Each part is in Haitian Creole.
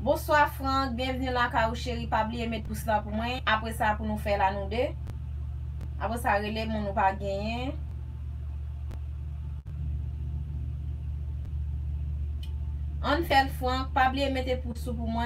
Bonsoir Franck, bienvenue dans la chérie. Pas oublier mettre pouce là pour moi. Après ça, pour nous faire la nous deux. Après ça, relève mon nous pas gagner. On fait le Franck, pas oublier mettre pouce pour moi.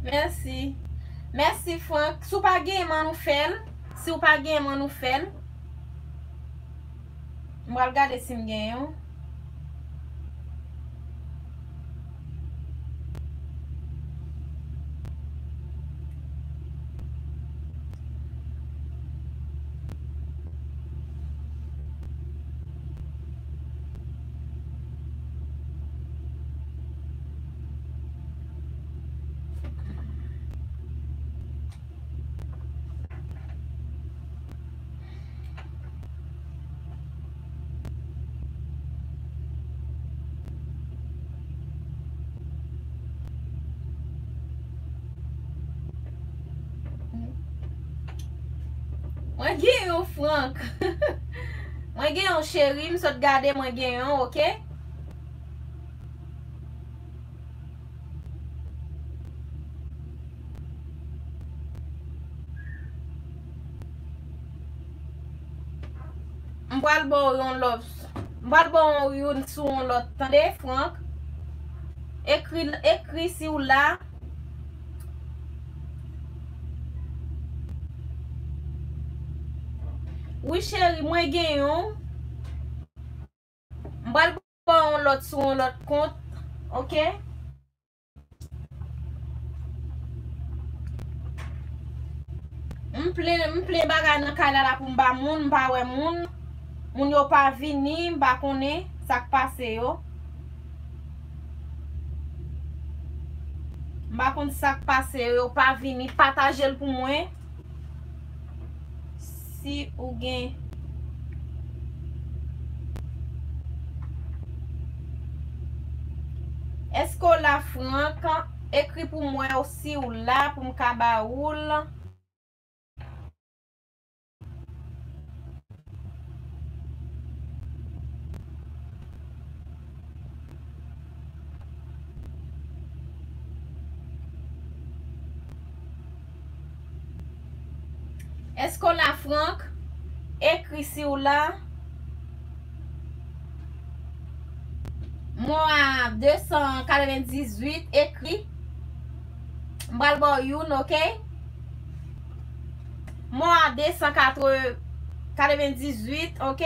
Merci. Merci Franck. Si vous pas gagné, nous fait. Si vous pas gagné, nous fait. Je vais regarder si je gagne. Moi gagne Franck. Moi gagne chéri, me saute garder moi gagne, OK? M'bral bon yon lot. M'bral bon yon sou yon lot. Tendez Franck? Écrit si ou là. Oui chéri, moi gagne yon. M'bral bon yon lot sou yon lot compte. OK? M'ple bagay nan kala la pou m'ba moun, m'ba wè moun. Moun yo pa vini, m'ba konè sak pase yo. M'ba konè sak pase yo pa vini, patajel pou mwen. Si ou gen Esko la Franck, écrit pour moi aussi ou là pour m'kaba oul. Est-ce qu'on la Franck écrit si ou là? Moi 298 écrit. M'bral bon youn, OK? Moi 298, OK?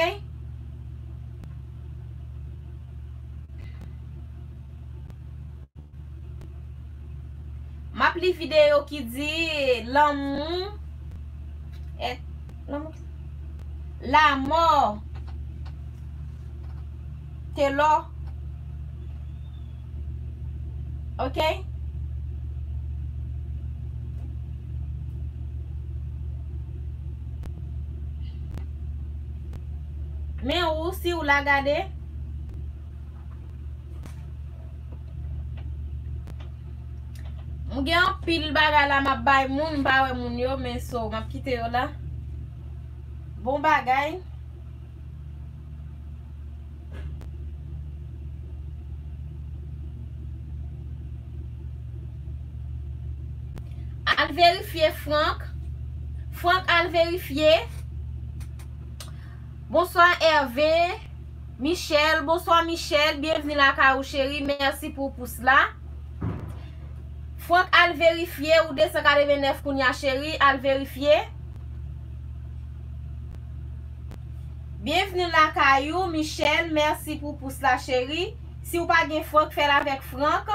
M'appli vidéo qui dit l'amour est la mort t'es là. OK? Mais ou si ou la gade? Mwen gen an pil bagay la m'a bay moun, m'a wè moun yo, men so m'a kite yo la. Bon bagay. Al vérifier Franck. Franck al vérifier. Bonsoir Hervé. Michel, bonsoir Michel. Bienvenue la Karou chéri. Merci pour cela. Franck al vérifier ou 249 kounya chéri, al vérifier. Bienvenue la Kayou, Michel, merci pour cela chéri. Si ou pas gen Franck, faites avec Franck.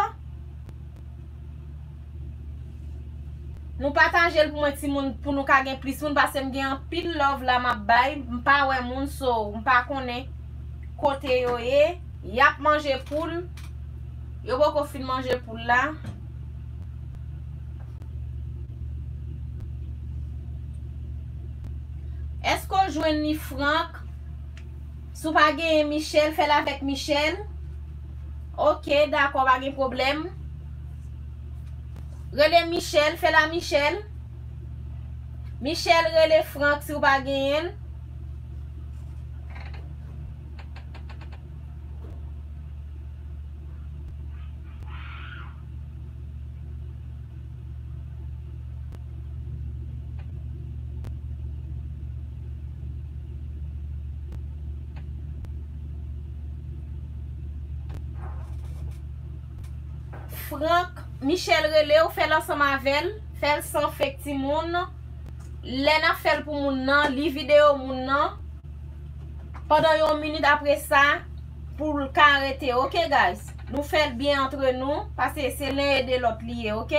Nous partager pour moi ti moun pour nous ka gen plus moun parce que m'gen un pile love la m'a bay, m'pa wè moun so, m'pa connaît côté yo y a manger poule. Yo boko fin manger poule là. Est-ce qu'on joue ni Franck? Sou pa gen Michel, fais avec Michel. Ok, d'accord, pas de problème. Relais Michel, fais la Michel. Michel relais Franck si ou pas gen. Franck, Michel relais ou fait l'ensemble avec, fait sans fait ti moun. Lena fait pour moun nan, li vidéo moun nan. Pendant une minute après ça, pour le arrêter, ok guys? Nous faisons bien entre nous, parce que c'est l'un et de l'autre lié, ok?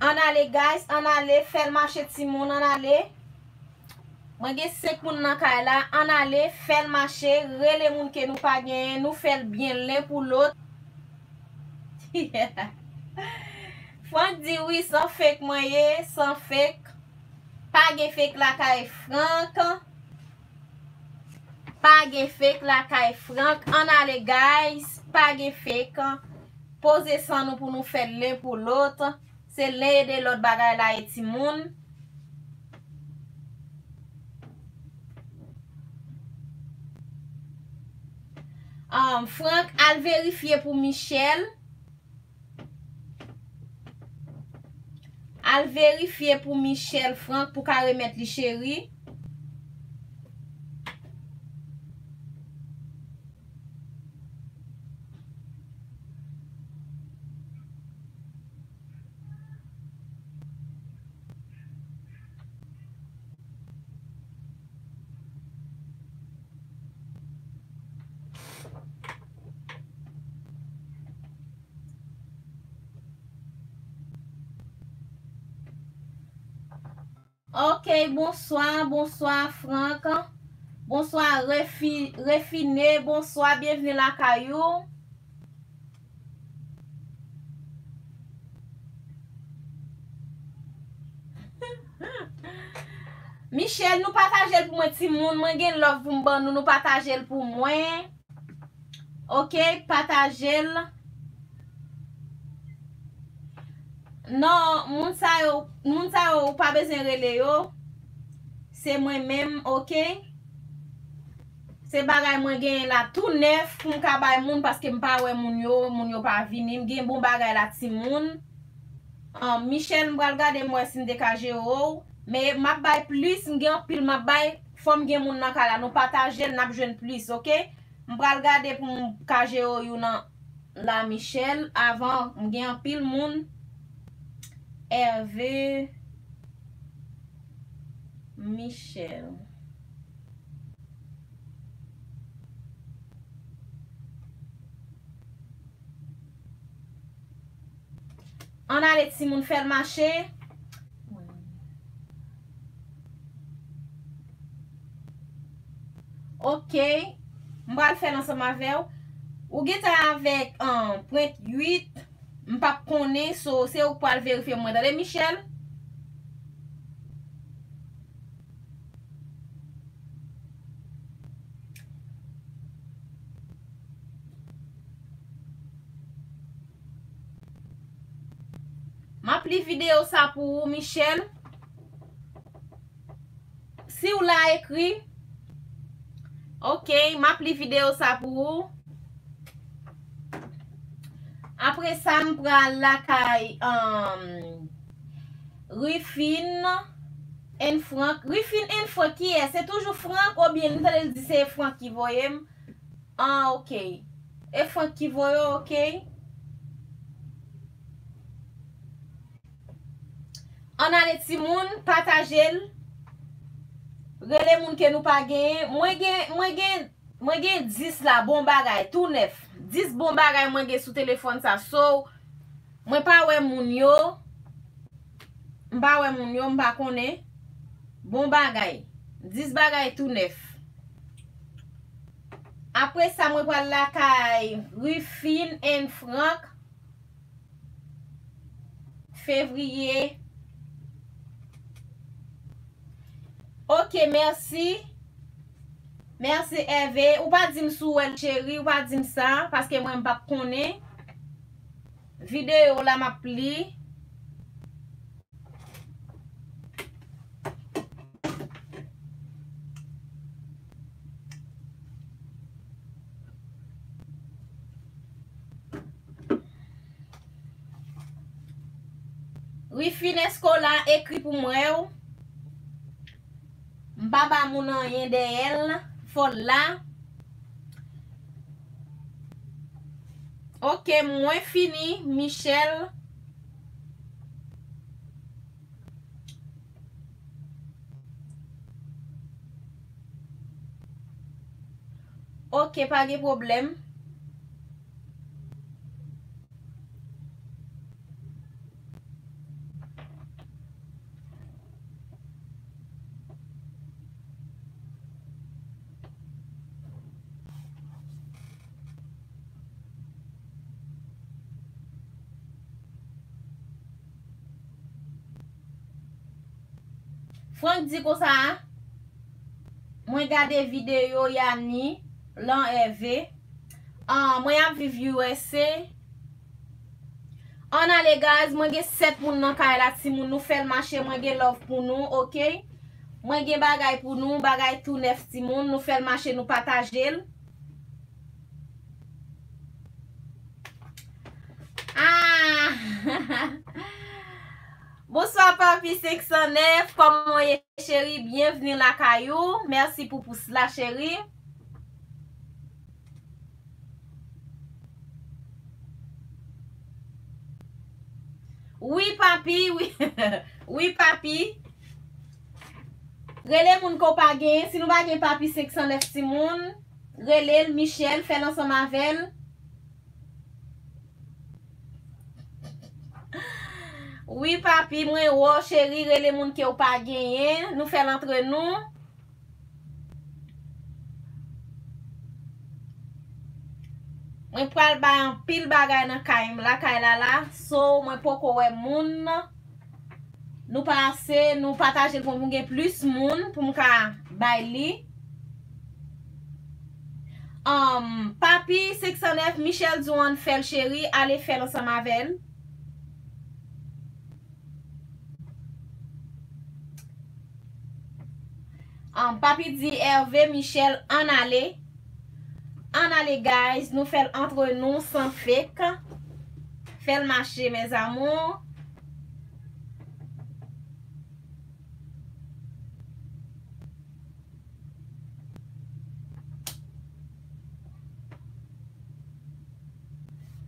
On allez guys, on allez faire marcher ti moun, on allez. Moi gen 5 moun nan kay la, on allez faire marcher, rele moun ke nou pa gen, nous faire bien l'un pour l'autre. Franck dit oui, sans fake moyen, sans fake. Pas gen fake la kay Franck. Pas gen fake la kay Franck. On allez guys, pas gen fake. Posez sans nous pour nous faire l'un pour l'autre. C'est l'un de l'autre bagay la eti moun. Franck al vérifier pour Michel. Al vérifier pour Michel Franck pour qu'à remettre li chéri. Ok, bonsoir, bonsoir Franck. Bonsoir Refiné, bonsoir, bienvenue la Caillou. Michel, nous partageons pour moi ti moun, moi gen love pour m'ban nous partageons pour moi. Ok, partagez. Non, moun sa yo pas besoin rele yo. C'est moi-même, ok? C'est bagay moi gen la tout neuf pour m'ka bay moun parce que m'pa wè moun yo pa vini, m'gen bon bagay la ti moun. Michel m'bral gade moi si m'dekaje yo, mais m'a bay plus, m'gen pile m'a bay, faut m'gen moun nan kala, nous partager n'a besoin plus, ok? M'bral gade pour m'kaje yo nan la Michel avant m'gen pile moun. Hervé Michel. On a les petits moun faire marcher. Ok. On va le faire ensemble avec vous. Ou get avec 1.8. M'pa connaît, so c'est ou pour vérifier moi dans Michel. M'appli vidéo ça pour Michel. Si vous l'a écrit, ok, m'appli vidéo ça pour vous. Après ça, m'prend la caille Rufine. En Frank. Rifin en Frank qui est? C'est toujours Frank ou bien nous allons dire c'est Frank qui voyait? Ah, ok. Et Frank qui voyait, ok. On a les petits moun, partagez. Relè moun ke nou pa gen. Mwen gen 10 la bon bagay, tout neuf. 10 bon bagay mwen gen sou telefon sa. So, mwen pa wè moun yo. Mba konen. Bon bagay. 10 bagay tout neuf. Apre sa mwen pral la kay Rufin and Frank. Février. Ok, merci. Merci Hervé. Ou pa dim sou el chéri, ou pa dim sa, paske mwen mpa konen. Video la ma pli. Rufin esko la ekri pou mwen. Mbaba mounan yen de el. Fol la. Ok, mwen fini. Michel. Ok, pa ge problem. Frank di ko sa, mwen gade video yani, lan Hervé. Mwen ap viv USA. On a les gaz, mwen gen 7 moun nan kay la ti moun nou fel mache, mwen gen love pou nou, ok? Mwen gen bagay pou nou, bagay tout neuf ti moun, nou fel mache nou patajel. Ah! Bonsoir papi 509, comment est chérie? Bienvenue la caillou. Merci pour pouce la chérie. Oui papi, oui. Oui papi. Relè moun ko pa gen, si nou pa gen papi 509 si moun, relè Michel, fè l'ensemble avec. Oui papi, mwen wo chéri, relè moun ki ou pa genyen, nou fè l'entre nou. Mwen pral ba an pil bagay nan kay la, so mwen poko wè moun. Nou pase, nou pataje pou mwen gen plus moun, pou mwen ka bay li. Papi 609, Michel Douan fèl chéri, ale fèl ensemble avec. Papi di Hervé, Michel, en ale. En ale guys, nou fèl entre nou sans fake. Fèl marché mes amours.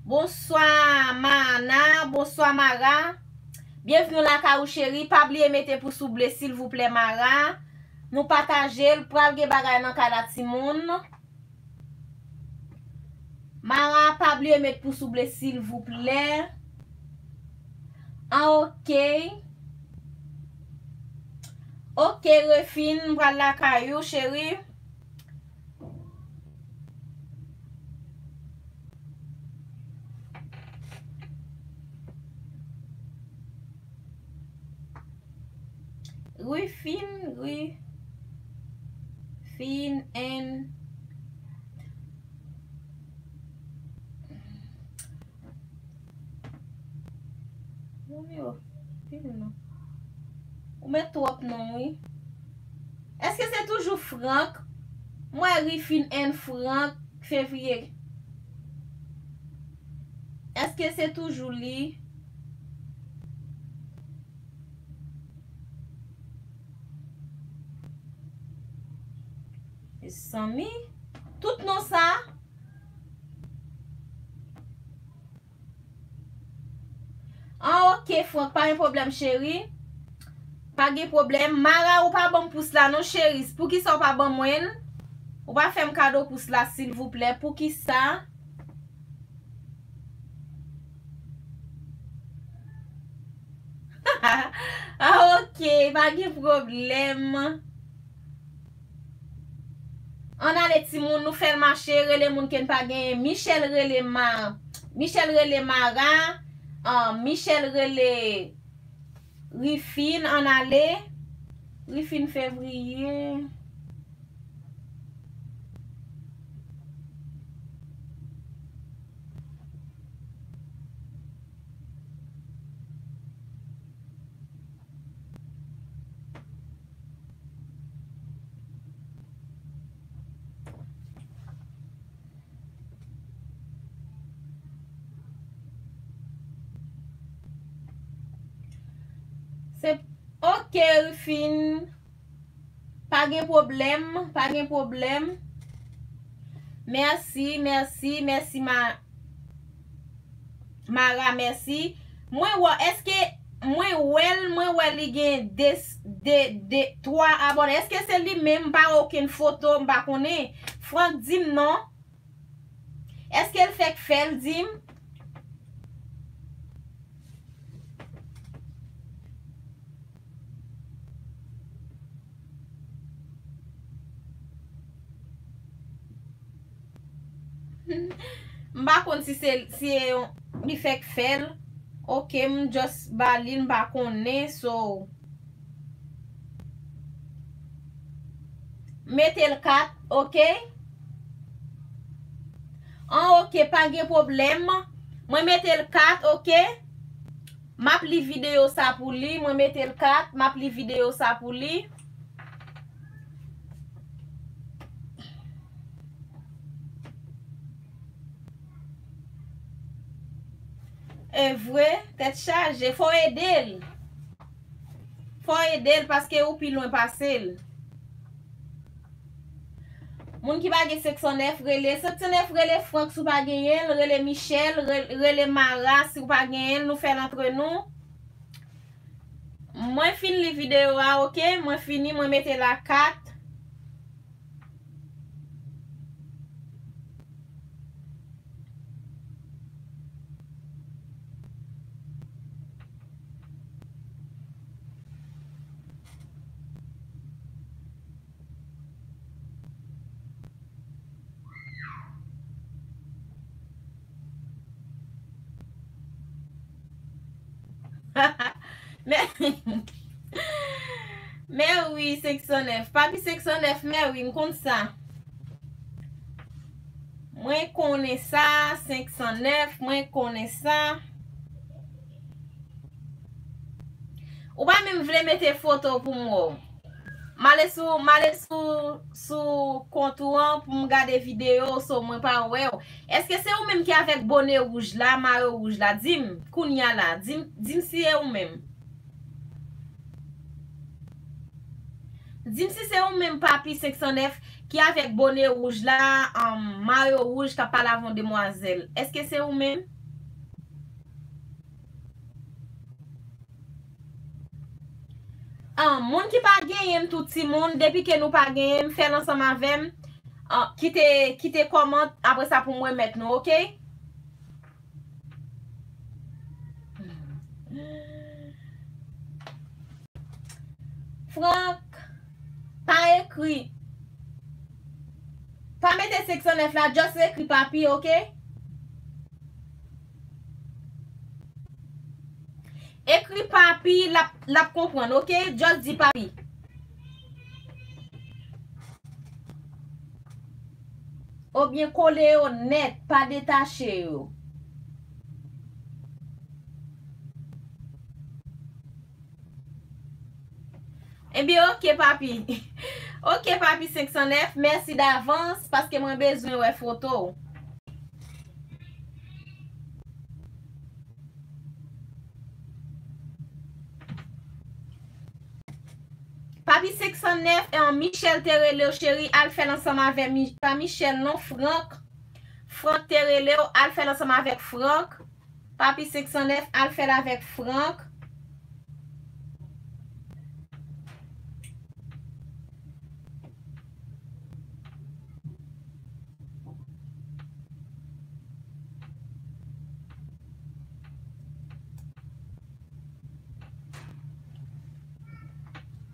Bonsoir Mana, bonsoir Mara. Bienvenue la kaou chéri. Pas oublier mettez pouce bleu s'il vous plaît Mara. Nous partager le pral ge bagay nan ka la ti moun. Mara, pas oublier mettre pouce bleu s'il vous plaît. Ok. Ok, refine pral la kayou chéri. Refine and ou met trop non oui. Est-ce que c'est toujours Franck? Moi Refine and Franck février. Est-ce que c'est toujours lui? Sami. Tout non ça. Ah, ok, Franck, pas un problème, chérie. Pas de problème. Mara ou pas bon pour cela, non, chérie. Pour qui ça pas bon moyen? Ou pas faire un cadeau pour cela, s'il vous plaît. Pour qui ça? Ah, ok, pas de problème. On a les petits moun nous fait marcher, les moun qui pas gagné. Michel relé Mara, Michel relé Rifine en allé. Rifine février. C'est ok, Rifine. Pas de problème, pas de problème. Merci, Mara, merci. Moi, est-ce que moi, li gen de 3 abonnés. Est-ce que c'est lui même pas aucune photo, m'pa connaît? Franck Dim, non? Est-ce qu'elle fait Dim? M'pa konn si li fait fel. Ok, just balin m'pa connaît, so mettez le 4, ok? Ah, ok, pas de problème. Moi mettez le 4, ok? Map li vidéo ça pour lui. Moi mettez le 4, map li vidéo ça pour lui. Et vrai, tête chargée, faut aider. Faut aider parce que ou plus loin passer. Moun qui pa gen 609 relé, 609 relé Franck sou pa gen yel, relé Michel, relé Mara si ou pa gen yel, nous fait entre nous. Moi fin li vidéo a, ok? Moi fini, moi mette la 4. Mais oui, 609. Papi 609, mais oui, m'konn ça. Moi connais ça, 509, moi connais ça. Ou pas même vle mettre photo pour moi. Male sou kontouan pour me regarder vidéo sur moi pas ouais. Est-ce que c'est ou même qui avec bonnet rouge là, maillot rouge là, dim, kounya là, dim si c'est ou même. Dim si c'est ou même papi 509 qui avec bonnet rouge là, maillot rouge qui parle avant demoiselle. Est-ce que c'est ou même? Moun qui pa genyen tout ti moun, depuis que nous pas genyen, fait ensemble avec qui te commente après ça pour moi mettre nous, ok? Franck, pas écrit. Pas mettre 609 là, juste écrit papi, ok? Écrit papi, la comprendre, ok? Just dit papi. Ou bien collé au net, pas détaché. Eh bien, ok papi. Ok papi 509, merci d'avance parce que moi besoin de photo. Papi 609 et en Michel Terreleo chéri al fait ensemble avec pas Michel non Franck. Franck Terreleo al fait ensemble avec Franck. Papi 609 al fait avec Franck.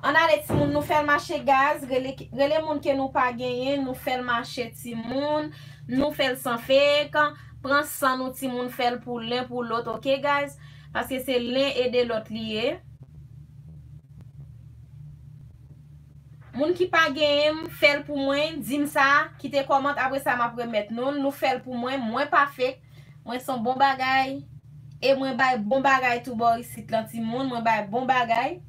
On a les timoun nous fait marché gaz, les moun que nous pas gagné, nous fait marché timoun, nous fait sans fait quand prend sans nous timoun fait pour l'un pour l'autre, OK guys? Parce que c'est l'un et de l'autre lié. Moun qui pas gagné, fait pour moi, dis ça, qui te commente après ça m'a remettre nous fait pour moi pas fait. Moi son bon bagay et moi bay bon bagay tout bon ici là timoun, moi bay bon bagay.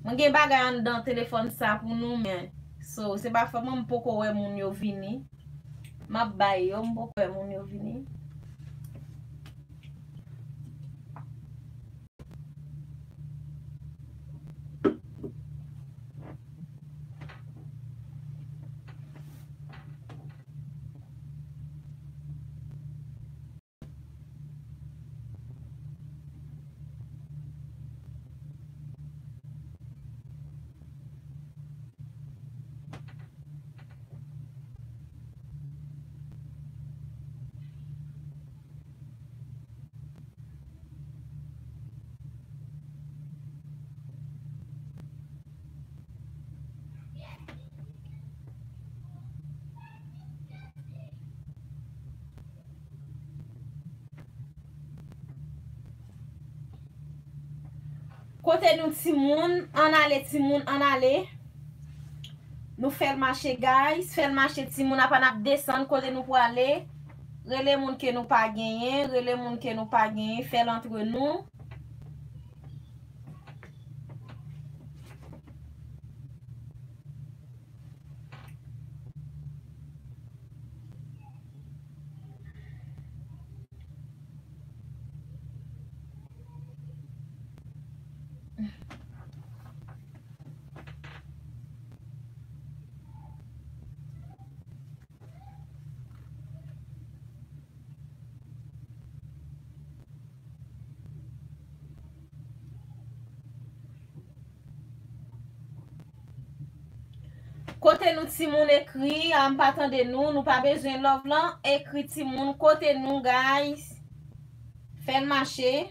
Mwen gen bagay an dan téléphone ça pour nous mais so c'est pas forcément m'poko wè moun yo vini. M'a bay yo m'poko wè moun yo vini. Côté nous timoun, on allait timoun, on allait. Nous faire marché guys, faire marché timoun a pas descendre côté nous pour aller. Relé moun que nous pas gagné, relé moun que nous pas gagné, faire entre nous. Côté nous Timoun écrit, en partant de nous pas besoin de love là, écrit Timoun côté nous guys. Fait le marché.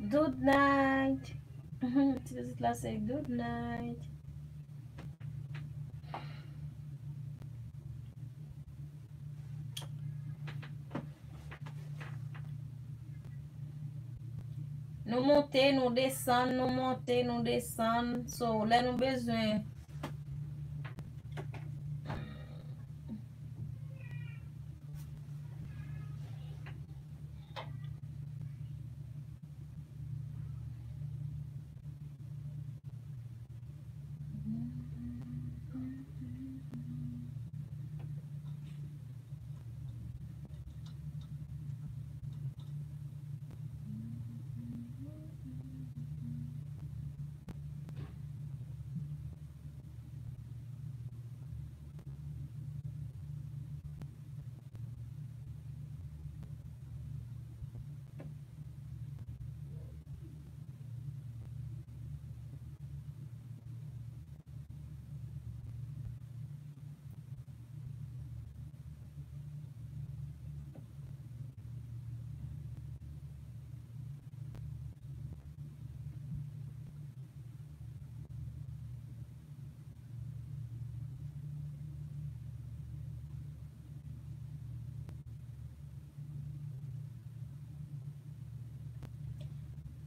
Good night. This class say good night. Nous monter, nous descendre, nous monter, nous descendre. So, là nous besoin.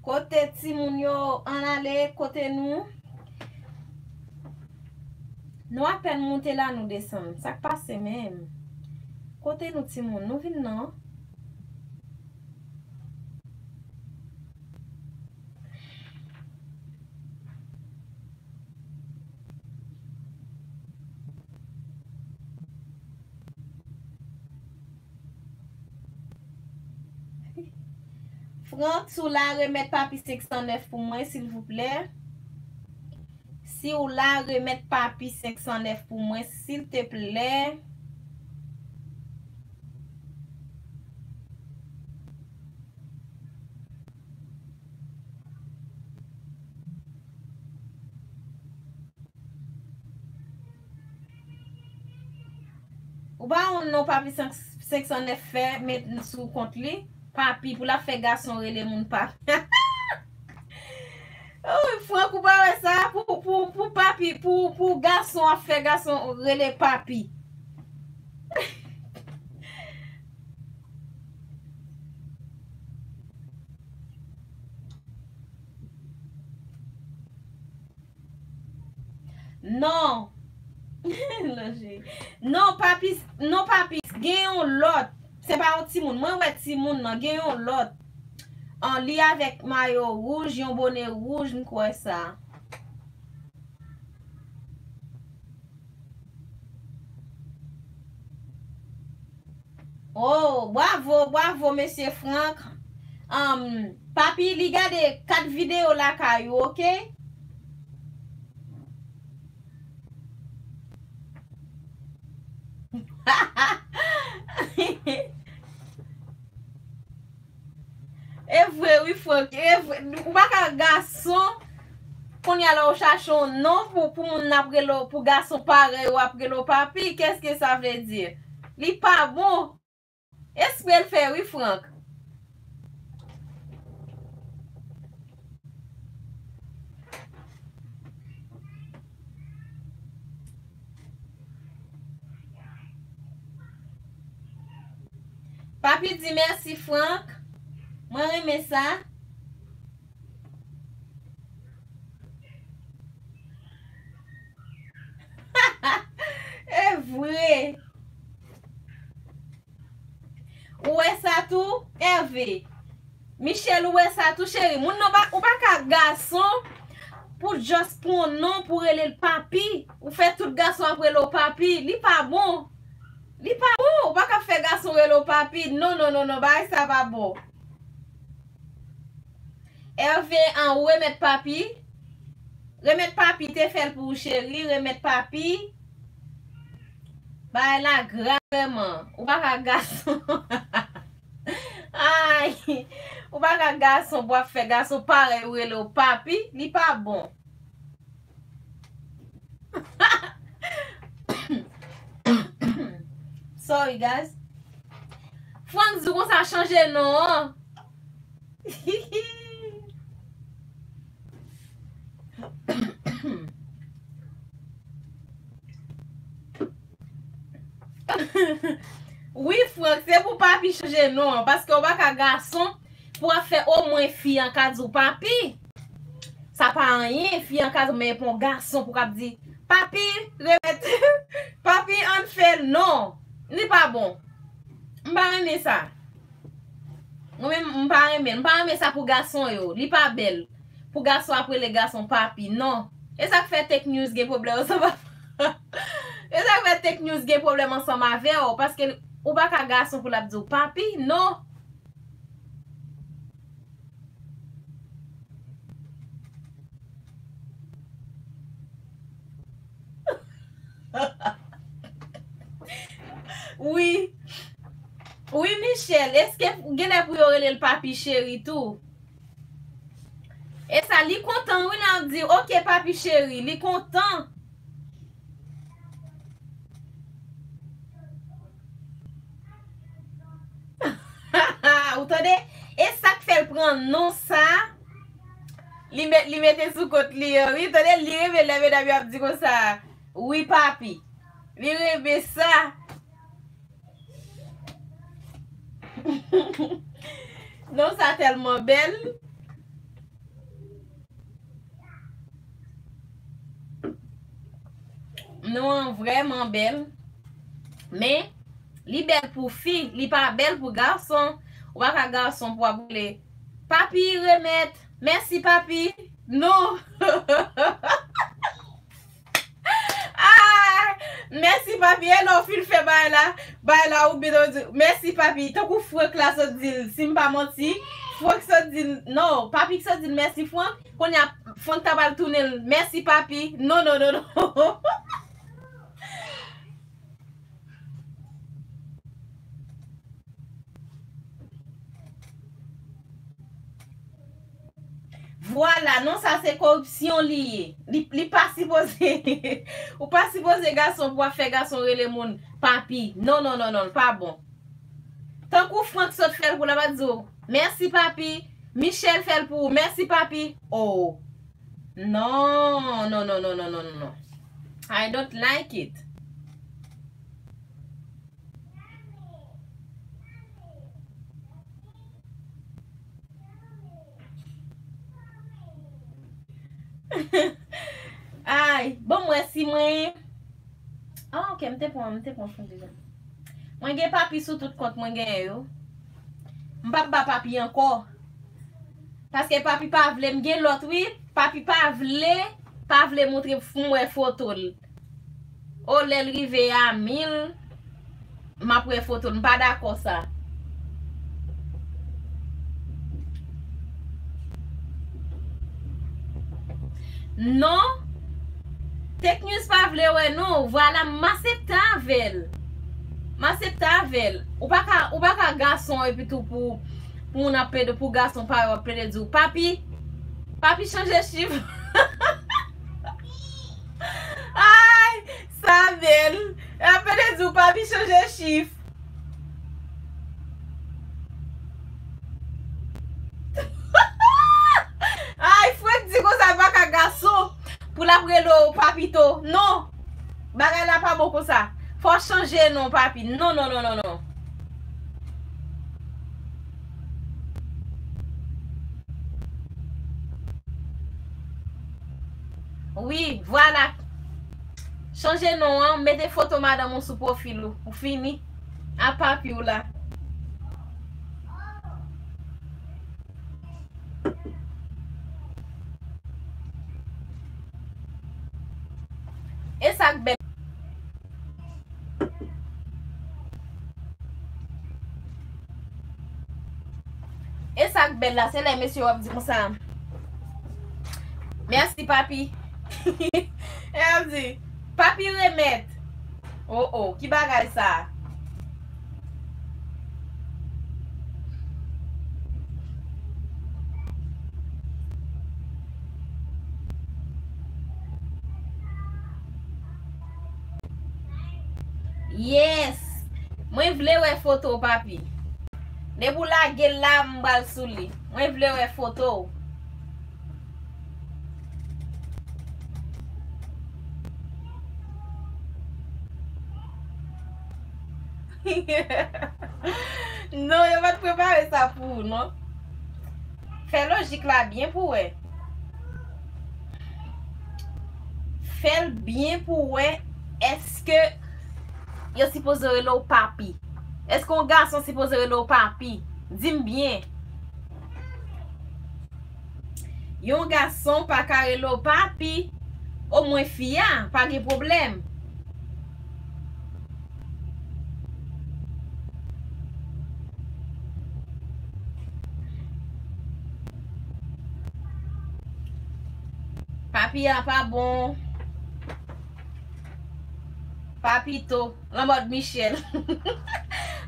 Côté Timoun yo, en aller côté nous. Nous à peine monter là, nous descendre. Ça passe même. Côté nous Timoun, nous venons non. Franck, sous la remettre papi 509 pour moi, s'il vous plaît. Si ou la remettre papi 509 pour moi, s'il te plaît. Ou ba on non papi 509 fait mettre sous compte li. Papi pour la faire garçon relé moun papi. Oh, Franck ou ba ça pour papi pour garçon a fait garçon relé papi. Non. Non papi, genyon l'autre. C'est pas un petit moun. Moi ouais petit moun nan, genyon l'autre. En li avec maillot rouge, yon bonnet rouge, quoi ça. Oh, bravo, monsieur Franck. Papi, li gade 4 vidéos la kayou, ok? Et vrai, oui, Franck. Ou pas qu'un garçon, qu'on y a là au chachon, non, pour mon après pour garçon pareil ou après le papi, qu'est-ce que ça veut dire? Li pas bon. Est-ce qu'elle fait, oui, Franck? Papi dit merci, Franck. Moi, j'aime ça. C'est vrai. Où est ça tout? Hervé. Michel, où est ça tout, chérie? Moun non ou pas qu'un garçon pour juste pour non pour aller le papi. Ou fait tout garçon après le papi. Li pas bon. Li pas bon. Ou pas qu'à faire garçon et le papi. Non, bah ça va bon. Hervé en remettre papi. Remettre papi te fait pour chérie. Remettre papi. Bah là, gravement. Ou pas qu'un garçon. Aïe. Ou pas qu'un garçon pour faire garçon pareil ou le papi. Li pas bon. Sorry, guys. Franck Zouron, ça a changé, non? Oui, Franck, c'est pour papi changer, non? Parce qu'on va qu'un garçon pour faire au moins fille en cas de papi. Ça pas rien, fille en cas mais pour garçon pour dire papi, remettre papi en fait non. N'est pas bon. M'pa aimer ça. Moi-même m'pa aimer ça pour garçon yo. Li pas belle. Pour garçon après les garçons papi, non. Et ça fait Tech News gen problème ensemble. Et ça fait Tech News gen problème ensemble avec parce que ou pas ka garçon pour la dire papi, non. Oui. Oui, Michel, est-ce que vous avez pour le papi chéri tout? Et ça, li content, oui, on dit, ok, papi chéri, li content. Vous entendez? Et ça fait le prendre, non, ça. Li mette sous côté, li, oui, attendez, li révèle, mesdames, dit comme ça. Oui, papi. Li révèle ça. Non, ça tellement belle. Non vraiment belle. Mais li belle pour fille, li pas belle pour garçon. Ou pas garçon pour appeler. Papi remettre. Merci papi. Non. Ah, merci papi. Non, fil fait bail là ou bidon. Merci papi. Tant qu'on Franck là ça dit, si m'pas menti, Franck ça dit non, papi ça dit merci Franck. Qu'on y a Franck t'a pas tourner merci papi. Non non non non. Voilà, non, ça c'est corruption liée. Li pas supposé. Ou pas supposé garçon pour faire garçon relé moun papi. Non, non, non, non, pas bon. Tant qu'on Franck saute fait pour la badzo. Merci papi. Michel fait pour merci papi. Oh. Non, non, non, non, non, non, non. I don't like it. Ay, bon moi si moi. Ah, ok, m'te pour fond déjà. Moi gen papi sous tout compte moi gen yo. M'pa ba papi encore. Parce que papi pas vle m'gen l'autre oui, papi pas vle montrer moi photo. Oh l'el rive à 1000 m'a pré photo, m'pa d'accord ça. Non. Technews pas vle ouais non, voilà m'accepte avec. M'accepte avec. Ou pas ka garçon et puis tout pour on appelle pour garçon pas appeler dire papi changer chiffre. Ay, ça belle. Appeler dire papi changer chiffre. Ay, faut dire que ça va ka garçon pour la prelo papito. Non. Bagay la pas bon comme ça. Faut changer non papi. Non non non non non. Oui, voilà. Changez non, hein? Mettez photo madame sous profil ou fini. À papi ou là. Et ça belle. Et ça belle là, c'est les messieurs qui disent comme ça. Merci papi. Elle dit, papi remet. Oh oh, qui bagay ça? Yes. Moi vle wè photo papi. De pou la gel la mbal sou li. Moi vle wè photo. Non, yo va te préparer ça pour non. Fais logique là bien pour ouais. Fais bien pour ouais. Est-ce que yo supposé le papi? Est-ce qu'on garçon supposé le papi? Dis-moi bien. Yon garçon pas carré le papi, au moins fia, pas de problème. Papi a pas bon. Papito, la mode Michel.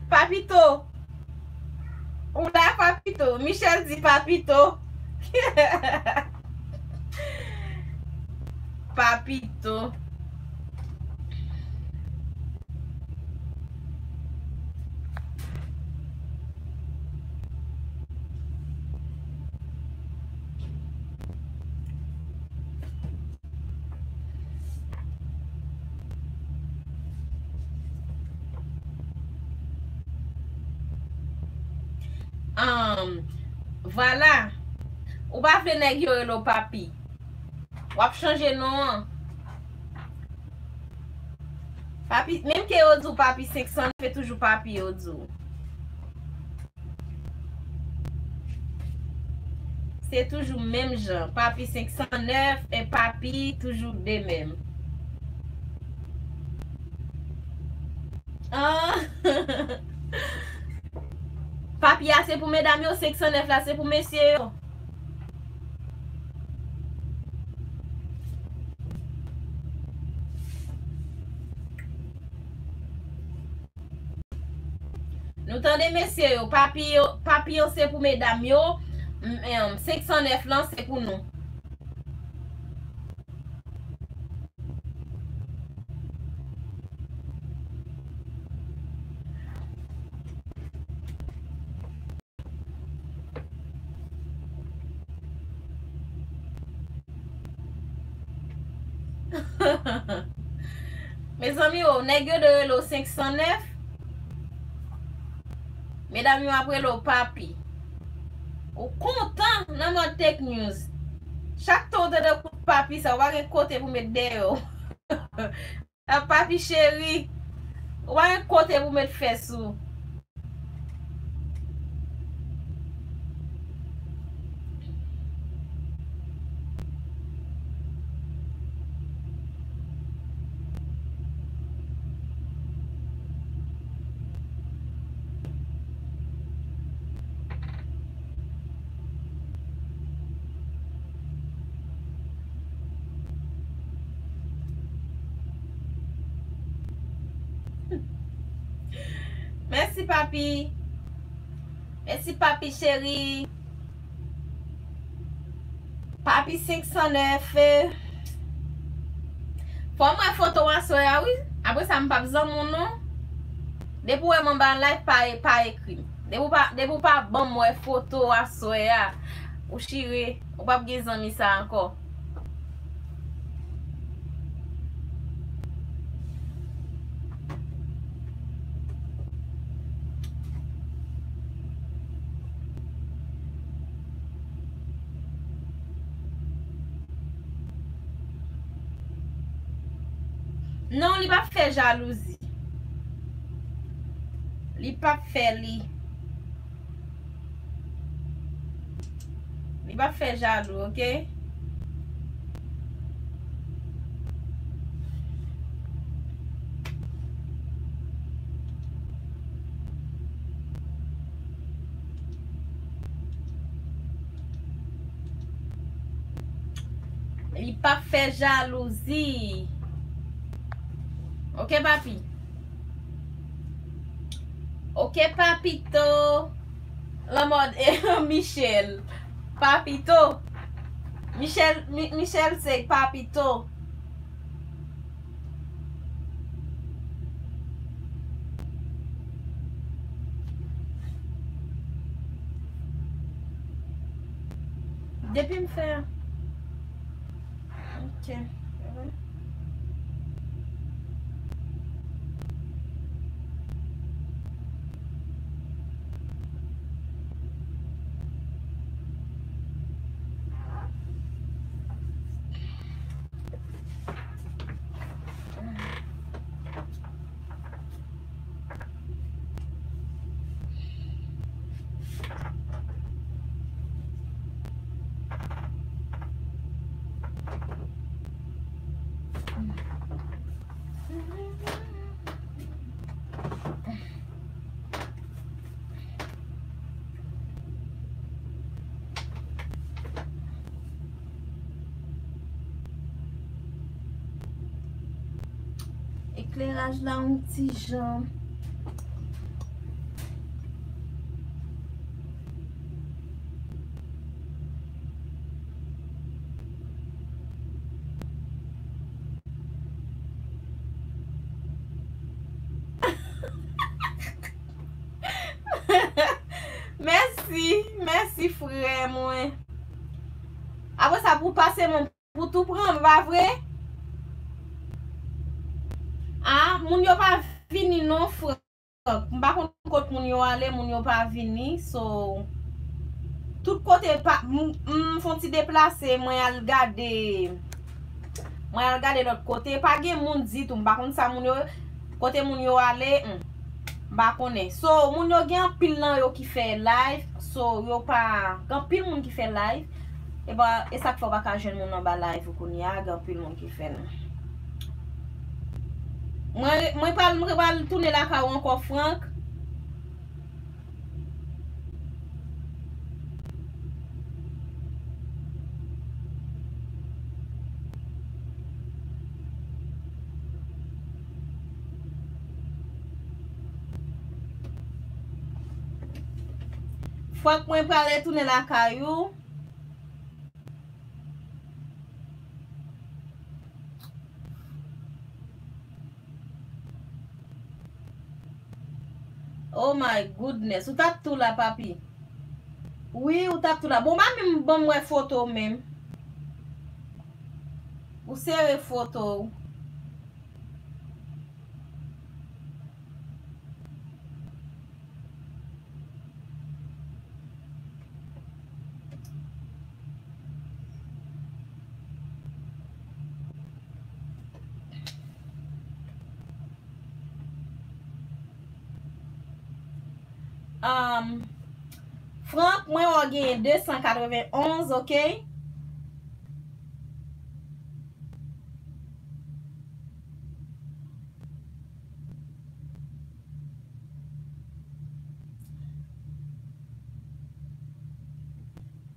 Papito. Ou la papito. Michel dit papito. Papito. Voilà. Ou pas faire nèg yo le papi. Ou ap changer non. Papi, même que yo dou papi 500, fait toujours papi yo dou. C'est toujours même genre. Papi 509 et papi toujours des mêmes. Ah. Papi a c'est pour mesdames yo, 509 là c'est pour messieurs yo. Nous tendez messieurs yo, papi yo c'est pour mesdames yo, 509 là c'est pour nous. Mes amis, on nèg yo de lo 509. Mesdames yo après lo papi. Ou content dans mon tech news. Chaque tour de papi, ça va un côté pour mettre derrière. Papi chéri, ou un côté pour mettre fesses sous. Merci papi. Merci papi chéri. Papi 509. Faut moi photo à soya oui. Après ça me pas besoin mon nom. Depuis moi mon ban live pas écrit. Depuis pas bon moi photo à soya. Ou chiré, ou pas gen zami ça encore. Non, il pas fait jalousie. Il pas fait li. Il pas fait jaloux, OK? Il pas fait jalousie. OK, papi? OK, papito. La mode Michel. Papito. Michel c'est papito. Depuis me faire. OK. Éclairage là un petit genre. Merci frère moi. Après ça pour passer mon pour tout prendre, pas vrai? Ah, moun yo pas vini non frère. M'pa konn moun yo ale, moun yo pas vini, so tout côté pas font ti déplacer, moi al regarder l'autre côté, pas gen moun dit tout, m'pa konn ça moun yo Kote moun yo ale, ba konen. So, moun yo gen pil nan yo ki fe live. So, yo pa, gen pil moun ki fe live. E sak fwa baka jen moun nan ba live koun ya, gen pil moun ki fe nan. Mwen pal tourne la ka ou anko Frank. Frank mwen pal tourne la ka ou. Oh my goodness, ou tap tout la papi? Oui, ou tap tout la. Bon, mami bon mwen photo même. Ou sere photo. Frank, mwen wè gen 291, ok?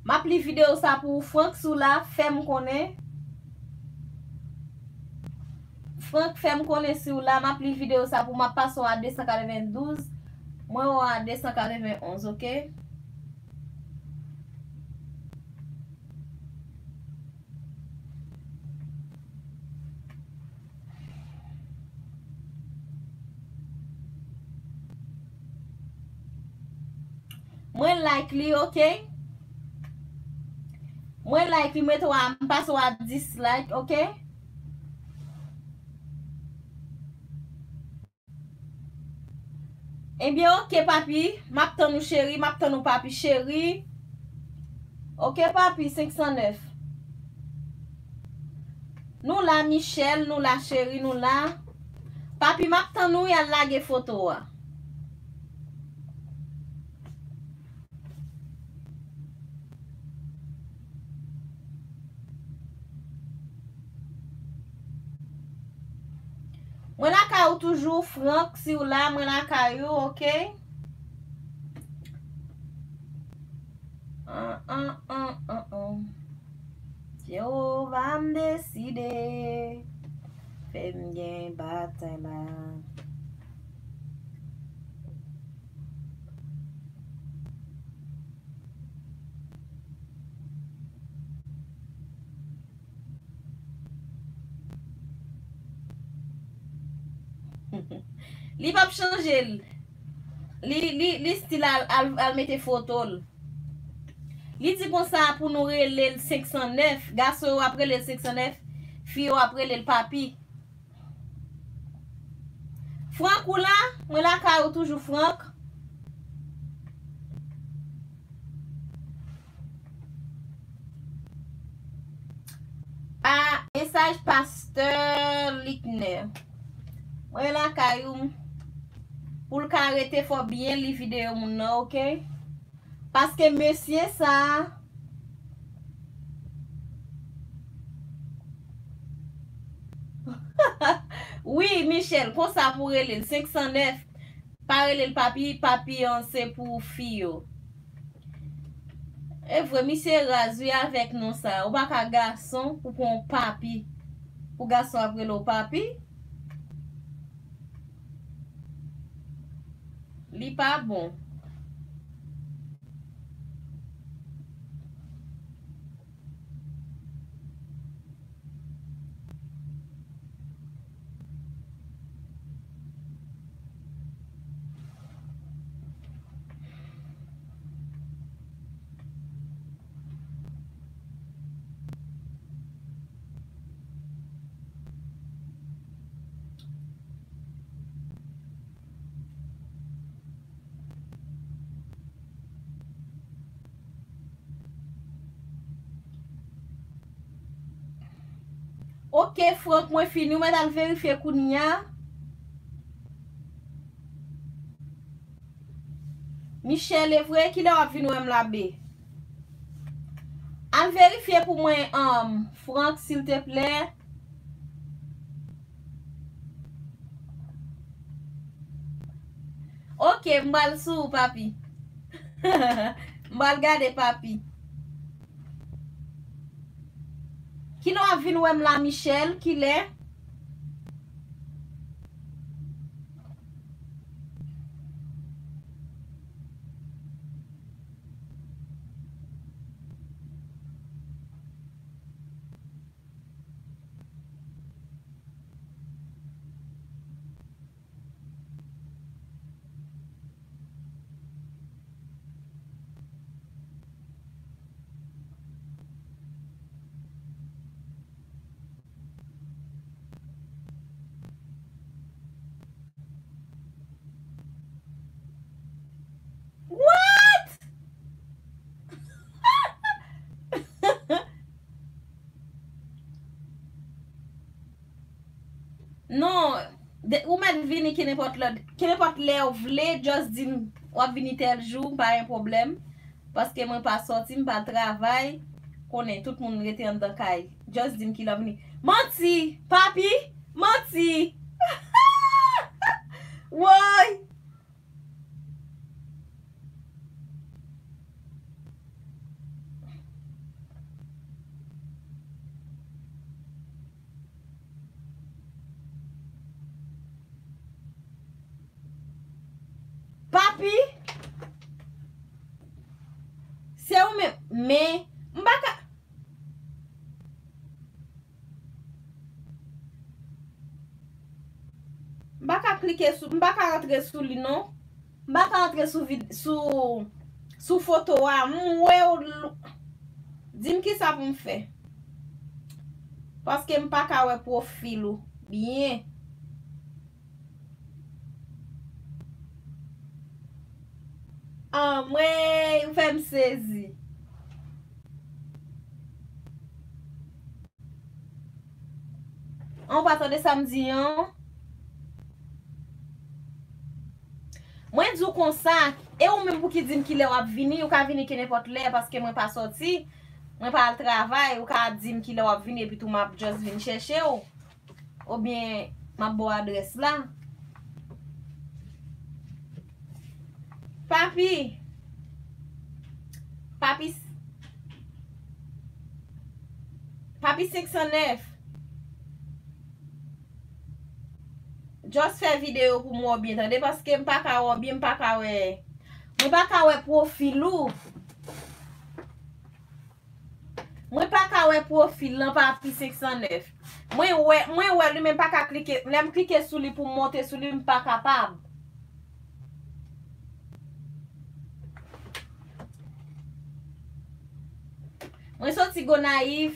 Ma pli video sa pou Frank sou la, fèm konen. Frank fèm konen sou la, ma pli video sa pou ma pason a 292. Mwen wè a 291, ok? Mwen like li, ok? Mwen like li, mwen pason a 10 like, ok? Ebyen, ok papi, map tan nou chéri, map tan nou papi chéri. Ok papi, 509. Nou la Michel, nou la chéri, nou la. Papi, map tan nou yal lage foto wa. Mwen la ka ou toujou Frank, si ou la, mwen la ka ou, ok? Jehova m deside, fem gen batay la. Li pap chanje li stil al mette fotol. Li di kon sa pou nou rele l 509, gaso apre le 509, fiyo apre le papi. Frank ou la? Mwen la ka ou toujou Frank? Ah, message pasteur Likner. Mwen la ka ou pou l ka arete fò bien li video moun nan, ok? Paske mesye sa. Oui, Michel, kon sa pou rele 509. Pa rele l papi an se pou fiyo. E vre, misye razwi avek non sa. Ou baka gason pou kon papi. Pou gason apre lo papi. Li pa bon. Ok, Frank, mwen fini, mwen dal verifiye koun ya. Michel est vrai qu'il a venu me la B. Al vérifier pour moi, Franck, s'il te plaît. Ok, m'bal sou, papi. M'bal gade, papi. Qui l'a venu me la Michel, qui l'est? What? Non, ou men vini ki n'importe le ou vle, just dim wap vini tel jou, pa yon problem. Paske mwen pa sorti, mwen pa travay, konen, tout moun rete an dan kay. Just dim ki la vini. Manti, papi, manti. Woy. Papi, se ou men, mbaka klike sou, mbaka rentre sou li non? Mbaka rentre sou foto a, mwe ou, dim ki sa pou mfe. Paske mpaka we profil ou, bien. Mwen, ou fe msezi. On pato de samedi an. Mwen djou konsa, e ou men pou ki dim ki le wap vini, ou ka vini ki nepot le, paske mwen pa sorti, mwen pa al travay, ou ka dim ki le wap vini, epi tou map just vini cheshe ou bien map bo adres la. Papi, papi 609, just fè video pou mwen obi, tande, paske mpa ka obi, mpa ka we profilou. Mwen pa ka we profil lan papi 609. Mwen we li men pa ka klike, lem klike sou li pou monte sou li mpa kapab. Mwen soti go naif.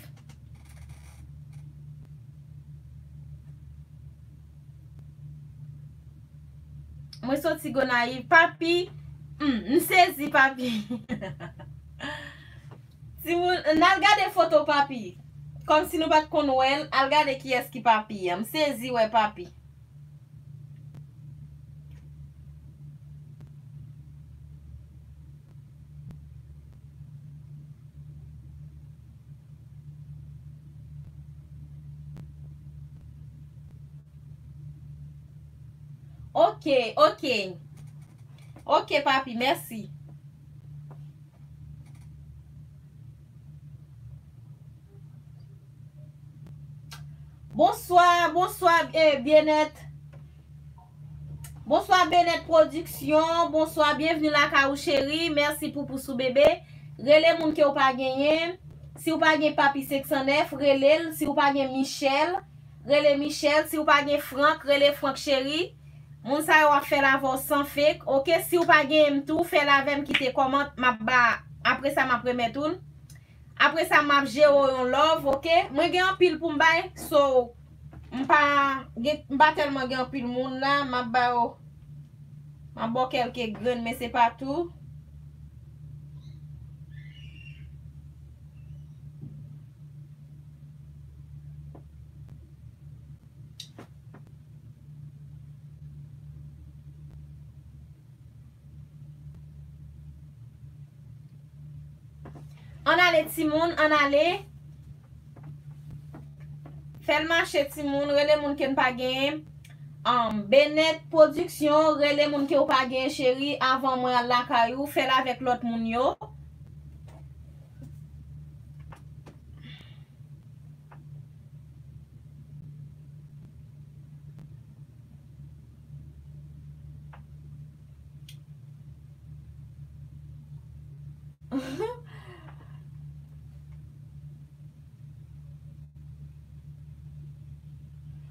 Mwen soti go naif. Papi, nsezi papi. Si moun, al gade foto papi. Kom si nou bat kon wel, al gade ki eski papi. Msezi we papi. Ok papi, merci. Bonsoir Bien-être. Bonsoir Bien-être Production. Bonsoir, bienvenue la Kaou Chéri. Merci pour sou bébé. Rele moun ke ou pa genyen. Si ou pa gen papi 609, rele. Si ou pa gen Michel, rele Michel. Si ou pa gen Franck, rele Franck Chéri. Moun sa yo a fè la vò sans fèk. Ok, si ou pa gen mtou, fè la vèm ki te komant, map ba, apre sa map remetoun. Apre sa map jè ou yon love, ok? Mwen gen an pil pou mbay, so, mba telman gen an pil moun la, map ba ou, map bo kelke gren, men se pa tou. On ale Timoun, on ale. Fèl marché Timoun, rele moun ken pa gen. Benet Production, rele moun ke ou pa gen chéri, avant mwen la kayou, fèl avec l'autre moun yo.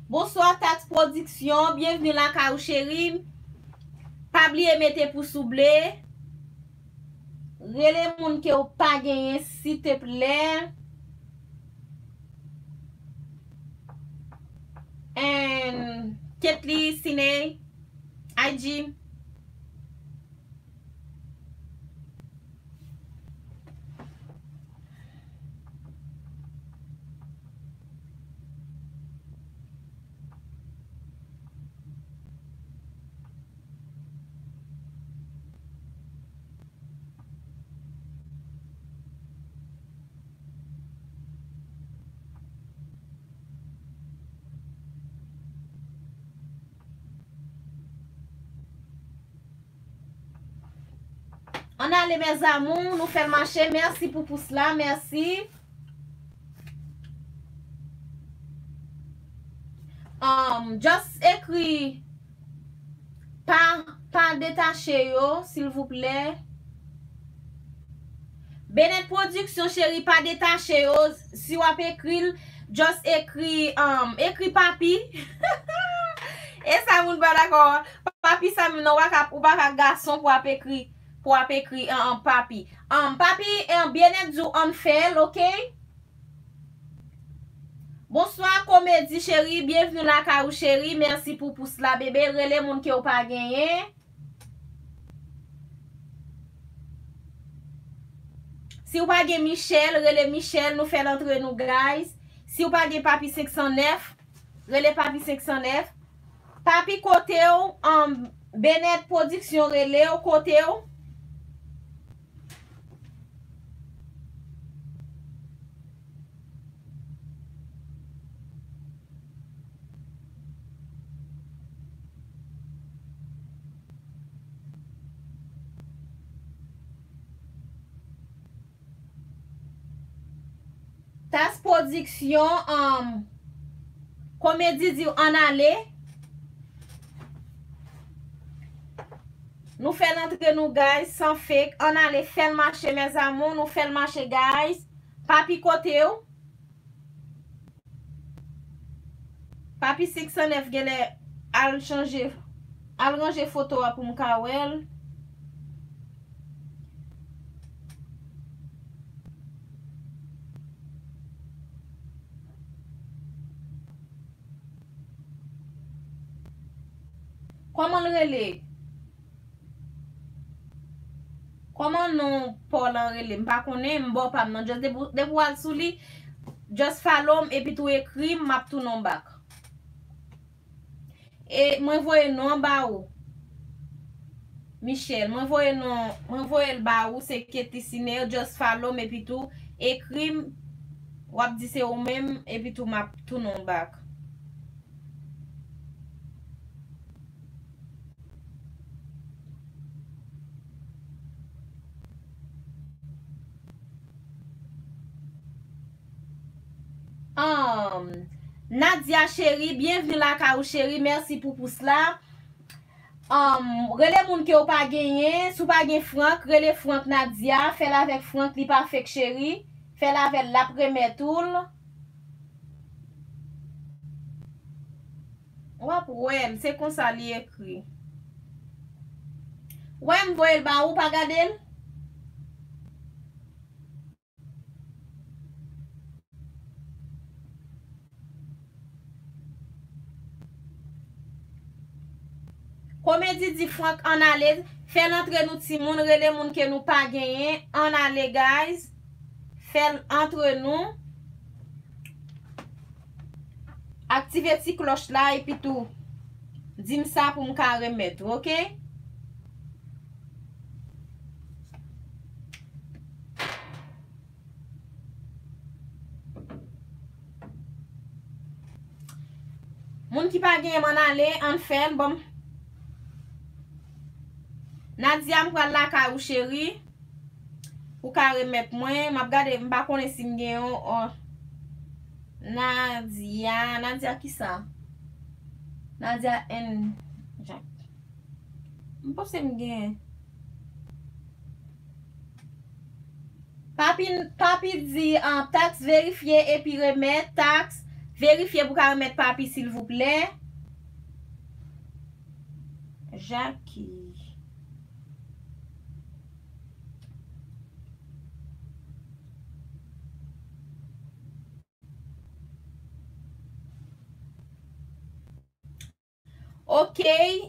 Bonsoir Tax Production, bienvenue la kayou chéri. Pa bliye mette pou souble. Rele moun ke ou pa gen, s'il te plaît. Ketli, Sine, IG. On a les mes amours, nous faisons marcher. Merci pour cela, merci. Just écrit pas détaché yo, s'il vous plaît. Benet Production, chérie, pas détaché yo. Si vous avez écrit, just écrit papi. Et ça, vous pas d'accord. Papi, ça me non pas garçon pour écrire. Pour écrire papi. Papi, bien du on fait, ok? Bonsoir, comédie chérie. Bienvenue la Kaou chérie. Merci pour cela, bébé. Relais moun qui ou pas gagné. Si ou pas gagné Michel, relais Michel, nous fait l'entrée nous, guys. Si ou pas gagné papi 509, relais papi 509. Papi côté ou, Benet Production relais au côté ou. Tas Production, comédie dit en aller. Nous faisons l'entrée nous, guys, sans fake. On allait faire le marché, mes amours. Nous faisons le marché, guys. Papi côté ou. Papi 609, al changer, al ranger photo pour m'kawel. Comment le relais? Comment non Paul en relais? M'pa connaît, m'bo pas non. Just de boal sou li, just follow et puis tout écrit, m'a tout non back. Et moi voye non ba ou. Michel, moi voye non, moi voye le ba ou c'est Ketty Sine, just follow et puis tout écrit, wap di c'est ou même et puis tout m'a tout non back. Nadia chérie, bienvenue la Kaou chérie, merci pour cela. Relais moun ki ou pas gagné, sou pas gagné Franck, relais Franck Nadia, fait la avec Franck li pas fait chérie, fait la avec la première tour. Ouais, c'est comme ça li écrit. Ouais, m'voye le ba ou pas gade? Comédie dit Franck en allez, fait l'entrée nous ti moun, relais moun que nous pas gagné, en allez guys. Fait entre nous. Activez ti cloche là et puis tout. Dis-moi ça pour me remettre, OK? Moun ki pa gen man ale, an fel, bon. Nadia m'pral la ka ou chéri. Ou ka remet mwen, m'a gade m'ba konnen si m'gen yon. Oh. Nadia ki sa? Nadia N. Jack. M'pose m'gen. Papi di en tax vérifié et puis remettre tax. Vérifiez pour qu'à remettre papi s'il vous plaît. Jackie. Ok,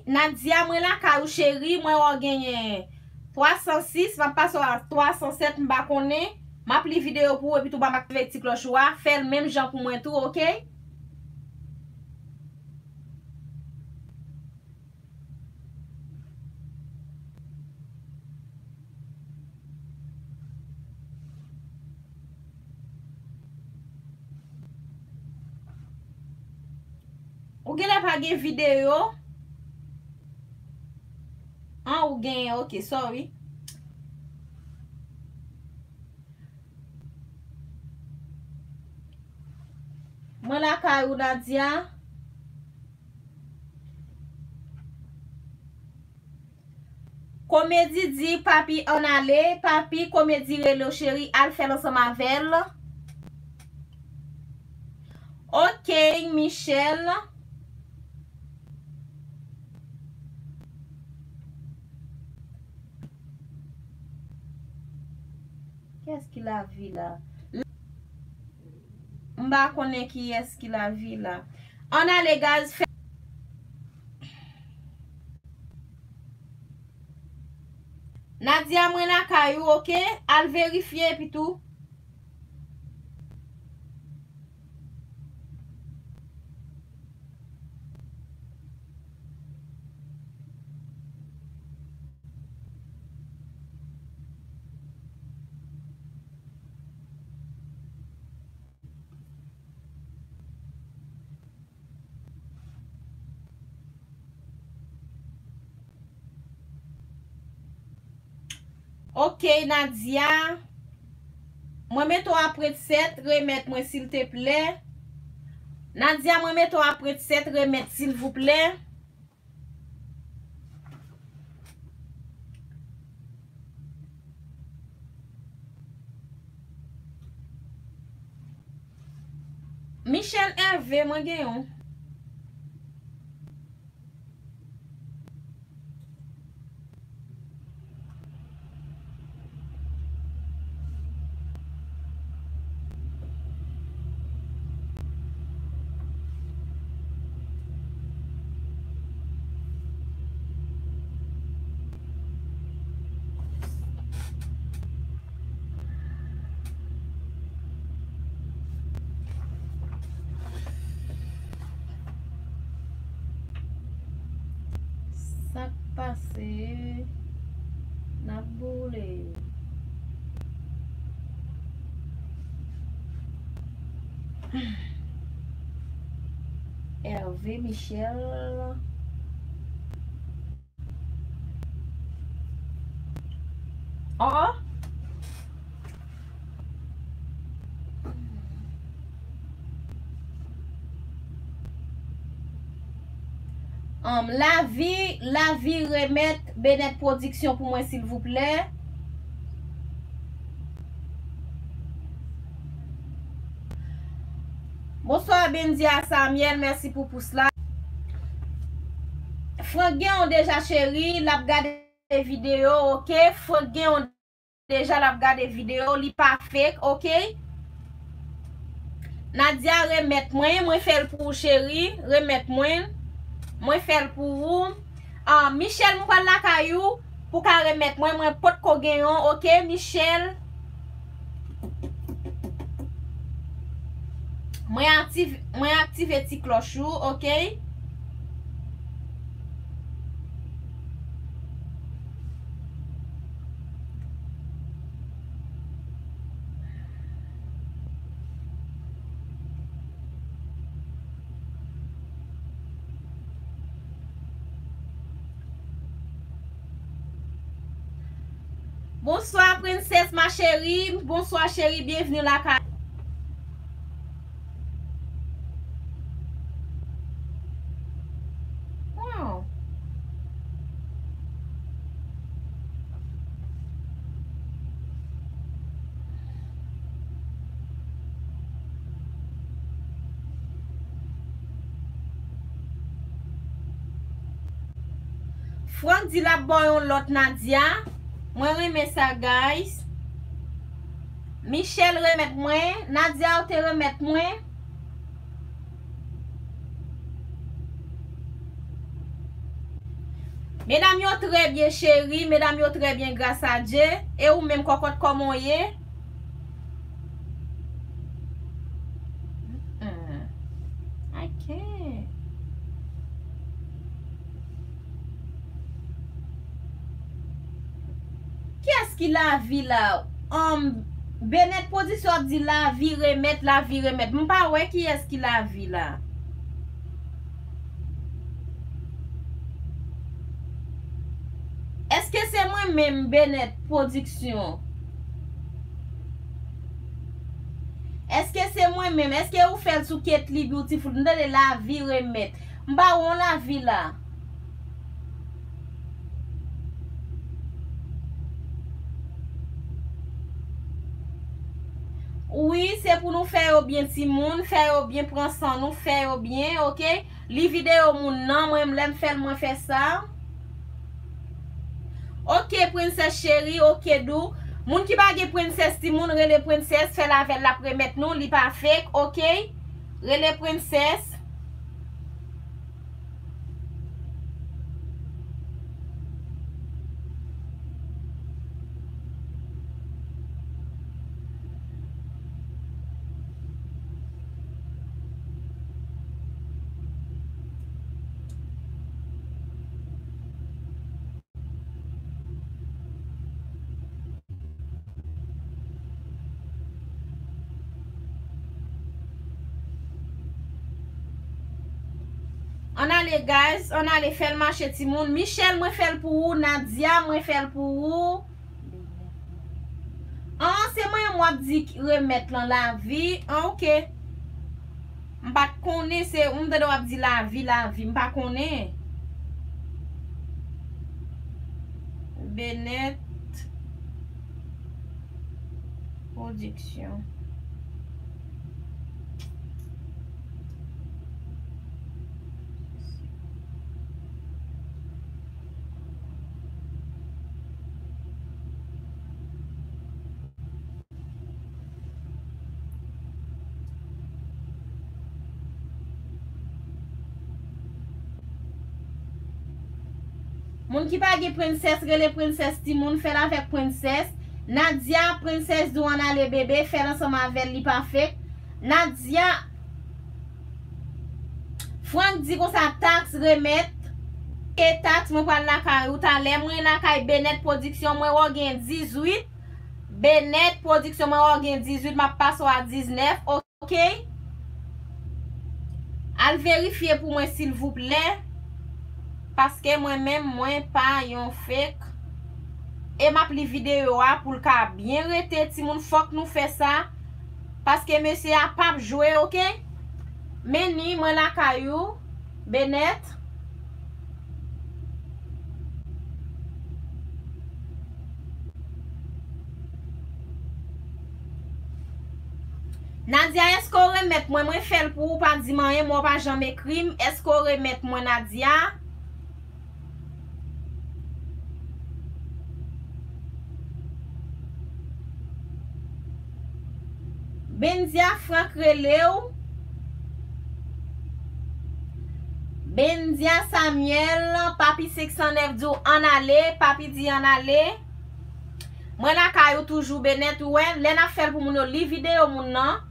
Nadia, moi la ka ou chéri, moi ou gagné 306, va passer à 307 m'ba connaît. M'a pli vidéo pour et puis tout ba m'activer petit cloche wa, faire le même genre pour moi tout, ok? Ou gen la pa gen vidéo? Ou gen, ok, sorry. Moi la ka ou Nadia. Comédie dit papi en aller, papi comédie le chéri al faire ensemble avec. Ok, Michel. Qu'est-ce qu'il a vu là? M'ba connaît qui est-ce qu'il a vu là. On a les gaz. Nadia mwen la kayou, ok? Al vérifier puis tout. Ok, Nadia. Moi mettons après 7, remettre moi s'il te plaît. Nadia, moi mettons après 7, remettre s'il vous plaît. Michel Hervé, moi gen. Ça passe. Na boule. Hervé, Michel. Oh. La vie remettre Benet Production pour moi s'il vous plaît. Bonsoir Bendia Samuel, merci pour cela. Frank on déjà chéri, l'a regardé des vidéos, ok? Frank on déjà l'a regardé des vidéos, li pas fake, ok? Nadia remet moi fait pour chéri, remet moi fait pour vous. Michel m'pral la kayou pour ka remettre moi pot ko genyon, ok Michel? Moi active ti cloche, ok? Bonsoir, princesse, ma chérie. Bonsoir, chérie. Bienvenue la caille. Wow. Franck dit la boyon l'autre Nadia. Moi remet ça, guys. Michel remet moi. Nadia ou te remet moi. Mesdames yo très bien chérie. Mesdames yo très bien grâce à Dieu. Et ou même cocotte comme on y est. Ok. Qui est-ce qui la vie là? Benet position dit la vie remettre, la vie remettre. M'pa ouais qui est-ce qui la vie là? Est-ce que c'est moi-même Benet production? Est-ce que c'est moi-même? Est-ce que vous faites sous Ketli Beautiful? Nous de la vie remettre. M'pa on la vie là? Oui, c'est pour nous faire bien si moun, faire bien prendre soin nous, faire bien, OK? Les vidéos moun nan, moi m'aime faire moi faire ça. OK, princesse chérie, OK dou. Moun qui pa ge princesse ti moun rele princesse, fait la veille la premettre nous, li pa fake, OK? Rele princesse. On a les guys, on a les faire le marché ti moun. Michel, moi fait pour vous. Nadia, moi fait pour vous. Ah, c'est moi dit remettre dans la vie. Ah, OK. M'pa connait c'est on doit dire la vie, m'pa connait. Benet production. Moun qui pa ge princesse, rele princesse ti moun, fait avec princesse. Nadia, princesse dou an ale bébé, fait ensemble avec li pa fait. Nadia, Franck dit qu'on sa taxe remettre. Et taxe, moi pas la kay ou ta lè, moi la kay Benet production, moi ou gen 18. Benet production, moi ou gen 18, ma passe à 19, OK? Al vérifier pour moi s'il vous plaît. Parce que moi-même, moi pas yon fake. Et ma pli vidéo pour le cas bien rete, ti moun faut que nous fait ça. Parce que monsieur a pas joué, OK? Mais ni moi la kayou, Benet. Nadia, est-ce qu'on remet moi fait pour ou pas di man, moi pas jamais crime? Est-ce qu'on remet moi Nadia? Benzia Franck Releu. Benzia Samuel. Papi 609 dit en aller. Papi dit en aller. Moi la kayou toujours Benet ouais. Len a fait pour mon li vidéo mon nan.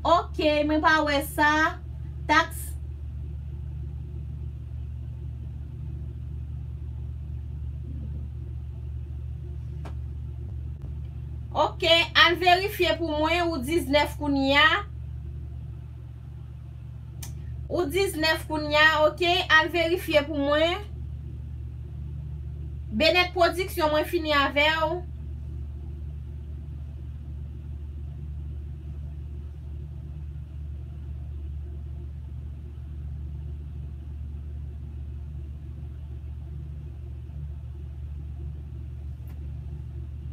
OK, mais pas ouais ça. Taxe. OK, al vérifier pour moi ou 19 kounia. Ou 19 kounya, ok? Al verifiye pou mwen. Benet Production mwen fini ave ou.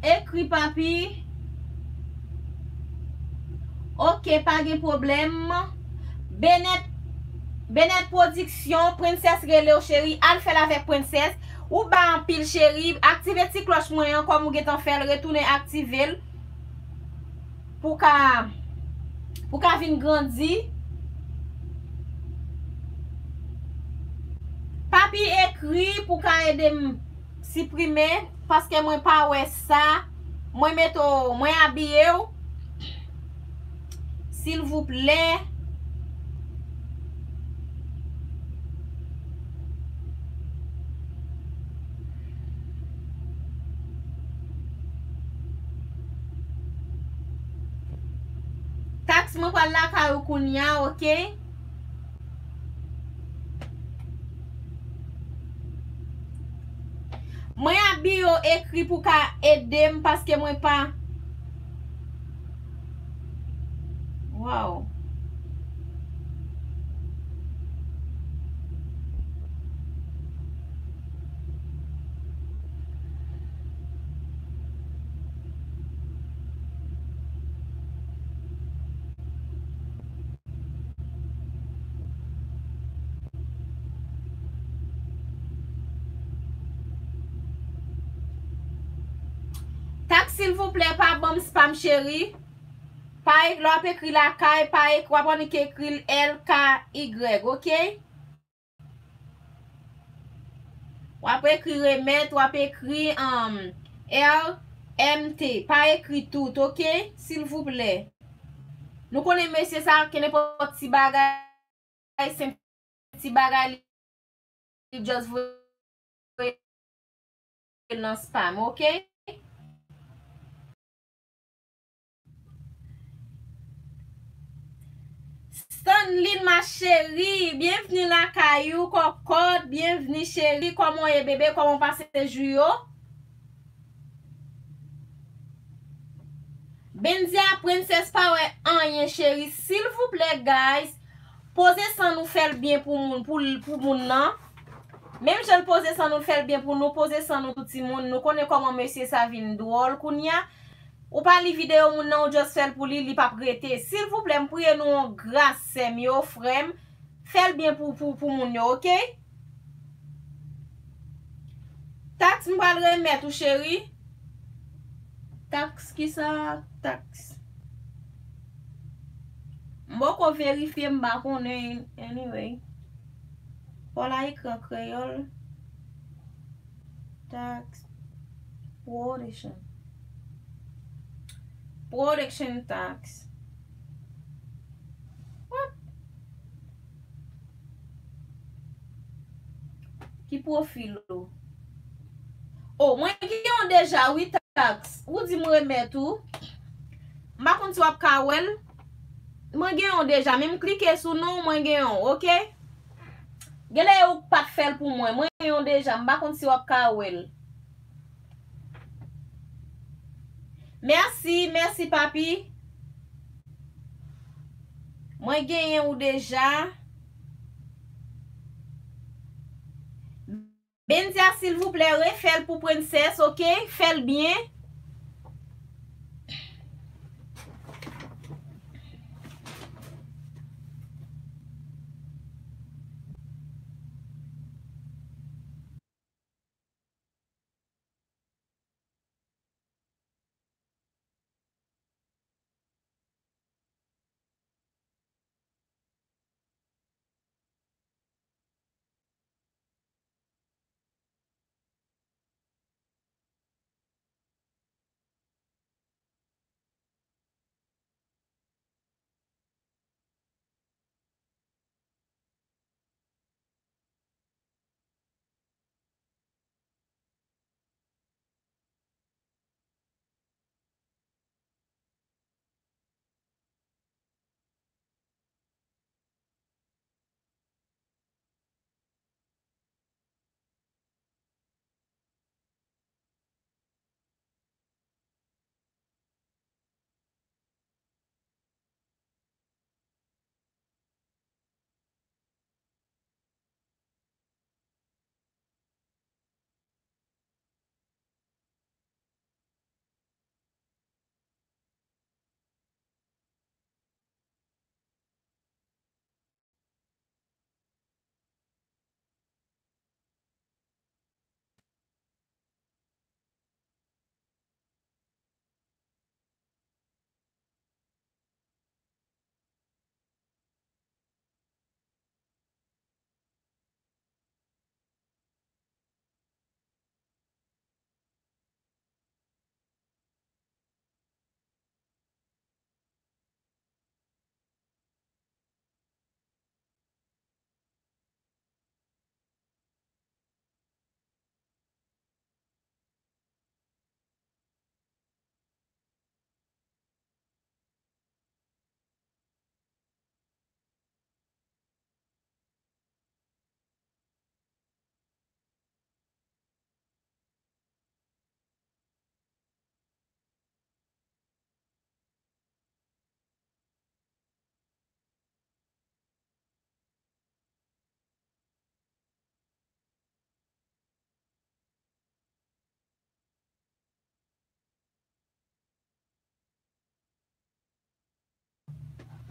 Ekri papi. Ok, pa gen problem. Benet Production, Princess rele ou chéri, al fel avek Princess. Ou ba an pil chéri, aktive ti kloche mwen kom ou getan fel, retoune aktive l. Pou ka vin grandi. Papi ekri pou ka edem siprime, paske mwen pa wè sa. Mwen abye ou. S'il vous plaît. Tax mwen kwa la ka ou kounya, ok? Mwen abye ou ekri pou ka edem, paske mwen pa. Wow. Tak s'il vous plaît, pa bom spam chéri. Pa ek lop ekri la kay, pa ek wapon ek ekri LKY, ok? Wap ekri remet, wap ekri LMT. Pa ekri tout, ok? S'il vous plaît. Nou konen mesye sa kene pot si bagay, sen si bagay li just voye nan spam, ok? Stanlin ma chérie, bienvenue la kayou, cocotte, bienvenue chérie, comment est bébé, comment passe juyo? Benzia princesse power rien chérie, s'il vous plaît guys, posez sans nous faire bien pour moun nan. Même je le pose sans nous faire bien pour nous, poser sans nous tout le monde, nous connaissons comment monsieur ça vient drôle kounya. Ou pa li vidéo moun nan ou just fel pou li pa prete. S'il vous plaît, m'priye nou grâce yo frem. Fel bien pour moun yo, ok? Tax m'pal remet ou chéri. Tax ki sa? Tax. Mbo ko verifiye mba konen anyway. Pola ekran kreyol. Tax. Production tax. What? Ki profil ou? Oh, mwen gen yon deja 8 tax. Ou di mwen remet ou? Mba konti wap kawel. Mwen gen yon deja. Mwen klike sou nou mwen gen yon, ok? Gele ou pat fel pou mwen. Mwen gen yon deja. Mba konti wap kawel. Merci papi. Mwen genyen ou deja. Benzia s'il vous plaît, refel pour princesse, ok? Fel bien.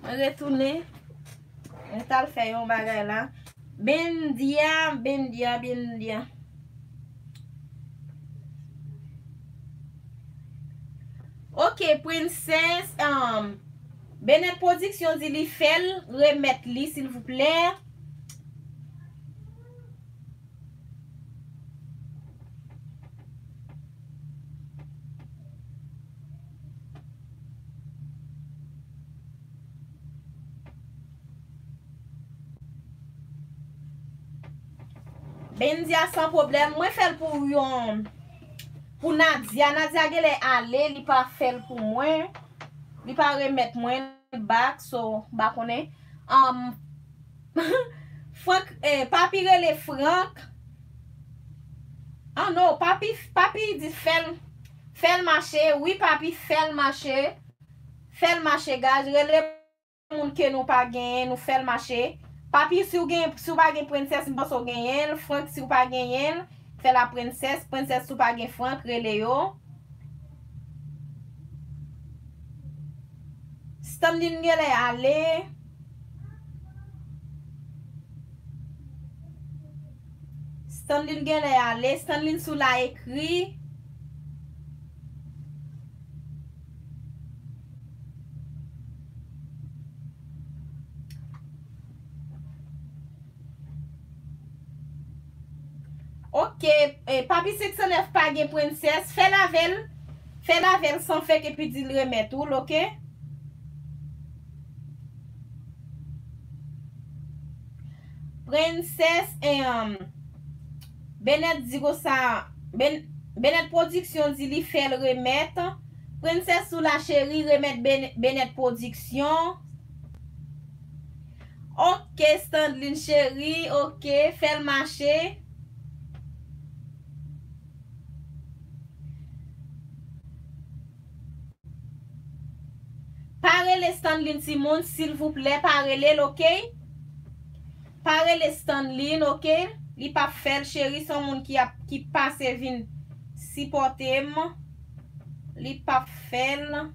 Retourner. On t'a fait un bagay là. Ben dia. Ok, princesse. Benet Production dit li fel. Remettre li, s'il vous plaît. Ben dia sans problème. Moi fait pour yon. Pour Nadia. Nadia gele ale. Li pa fait pour moi. Li pa remettre moi back. So, ba konen. Frank, papi rele Frank. Ah non, papi dit fel marché. Oui, papi fel marché. Fel marché, gaz. Rele moun ke nou pa gen, nou fel marché. Papi, si ou pa gen princesse, mba so gen yen. Frank, si ou pa gen yen, fè la princesse. Princesse, si ou pa gen Frank, rele yo. Stanlin gele ale. Stanlin gele ale. Stanlin sou la ekri. Ok, papi 609 pa gen princesse, fè la vel sans fèk epi di l remet ou, ok? Princesse, Benet digo sa, Benet Production di li fè l remet, princesse ou la chéri remet Benet Production. Ok, Standlin chéri, ok, fè l marché. Parlez Stanlin Simon, s'il vous plaît, parlez, ok? Parlez Stanlin, ok? Li pa fel, chéri, son moun qui passe vin si potem. Li pa fel.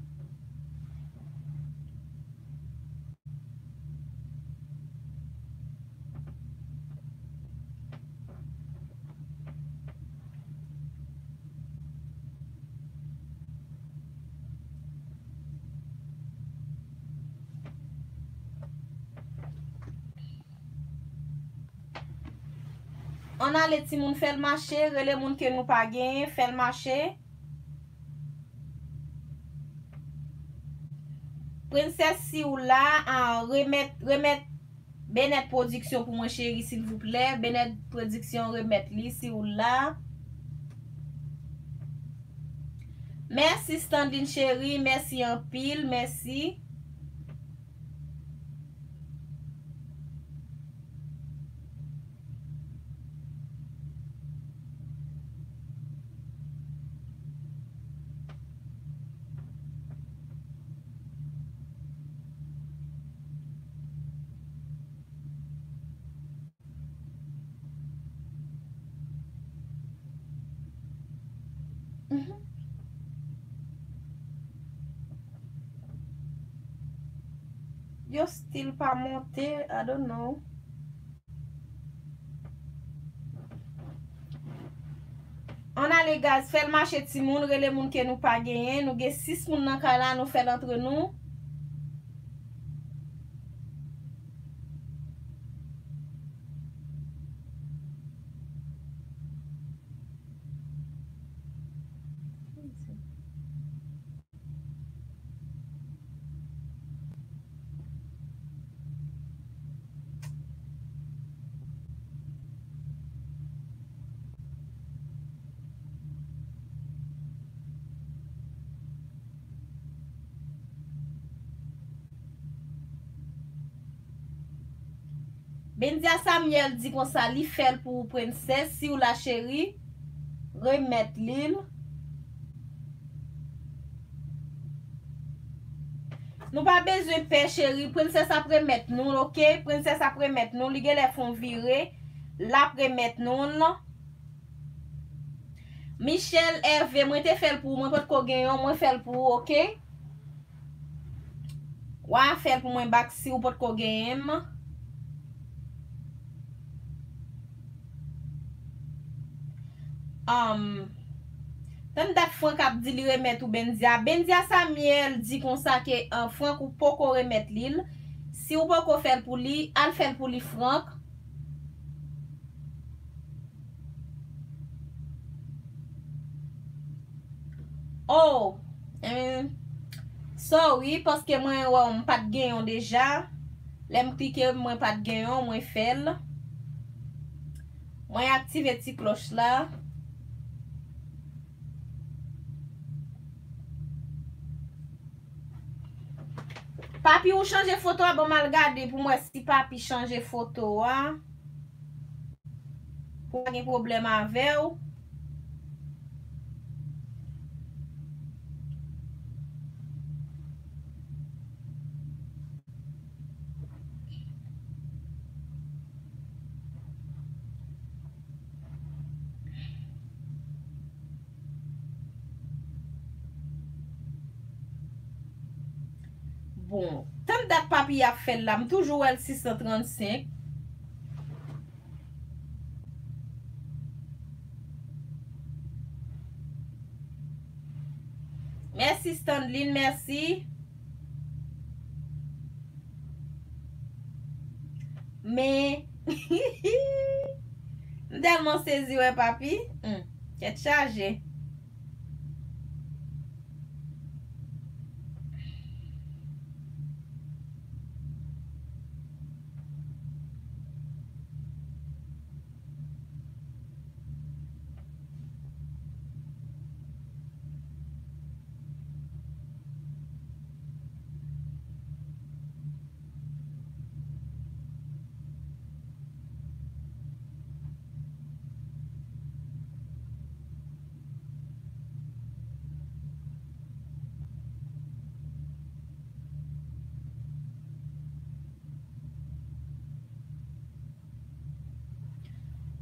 On a le ti moun fèl marché, rele moun ke nou pa gen, fèl marché. Princesse si ou la, remet Benet Production pour moi chéri, s'il vous plaît. Benet Production remet li si ou la. Merci Standine chéri, merci en pile, merci. Yo still pas monté, I don't know. On a les gaz, fait le marché ti moun, rele moun ke nou pa genyen, nou gen 6 moun nan ka la nou fait entre nous. Bendia Samuel dit qu'on ça li fait pour princesse si ou la chérie remettre l'île. Nous pas besoin père chérie, princesse après mettre nous, OK? Princesse après mettre nous, li gen les font virer, la après mettre nous là. Michel Hervé, moi te fait pour moi parce qu'on gagne, moi fait pour, OK? Ou a faire pour moi back si ou pas ko gen. Tant dat Frank ap di li remet ou Benzia. Benzia Samuel di kon sa ke Frank ou pas ko remet l'il. Si ou pas ko faire pour li, al faire pour li Frank. Oh, sorry, parce que moi, ouais, pas de gain déjà. L'aime cliquer, moi, pas de gain, moi, fait. Moi, active cette cloche là. Papi ou changer photo, bon, mal regarder pour moi si papi changer photo, hein. Pour pas de problème avec ou. Bon, tant dat papi a fait là, toujours elle 635. Merci Stanley, merci. Mais tellement saisi ouais papi. Qu'est chargé.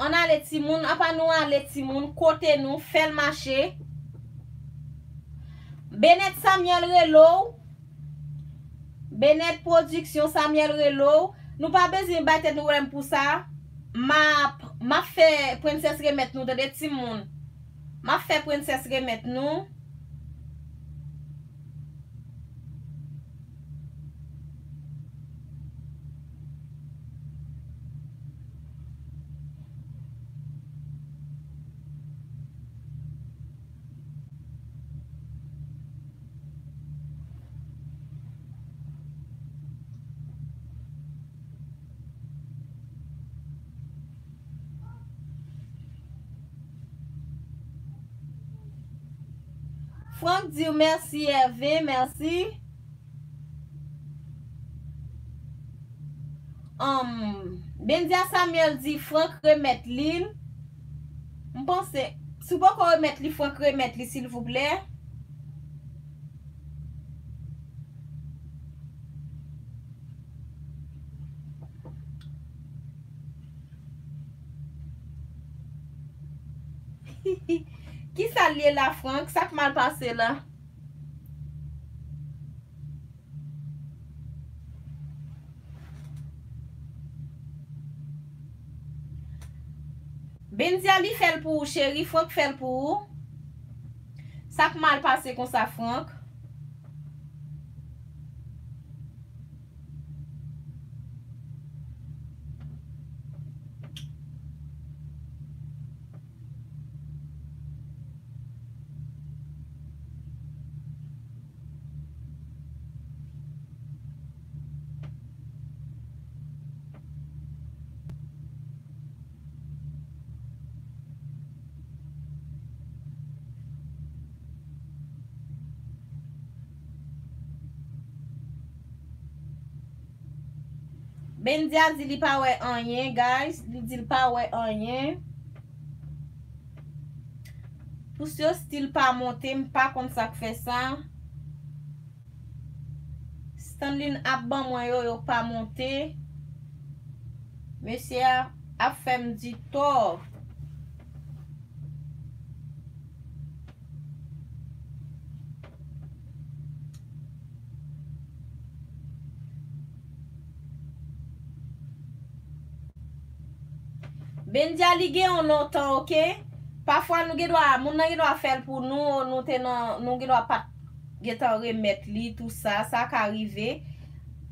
On a les timoun, apa nous a les timoun, côté nous, fait le marché. Benet Samuel Relo, Benet Production Samuel Relo, nous pas besoin battre nous pour ça. Ma fait princesse remettre nous de des timoun. Ma fait princesse remettre nous. Franck dit merci Hervé, merci. Benzia Samuel dit Franck remettre l'île. Je pense, si vous pouvez remettre l'île, Franck remettre l'île s'il vous plaît. Qui ça lié là, Franck? Ça qui mal passé là? Benzia li fait pour chéri, Franck fait pour. Ça qui mal passé comme ça, Franck. Benzia dit li pa wè anyen, guys. Li dit pa wè anyen. Pour ce style pas monté, pas comme ça que fait ça. Stanley a ban moi yo pas monté. Monsieur a fait me dit tort. Ben dia li gen on longtemps, ok? Parfois nous gen doit moun nan gen doit faire pour nous gen doit pas getan remettre li tout ça ka arrive.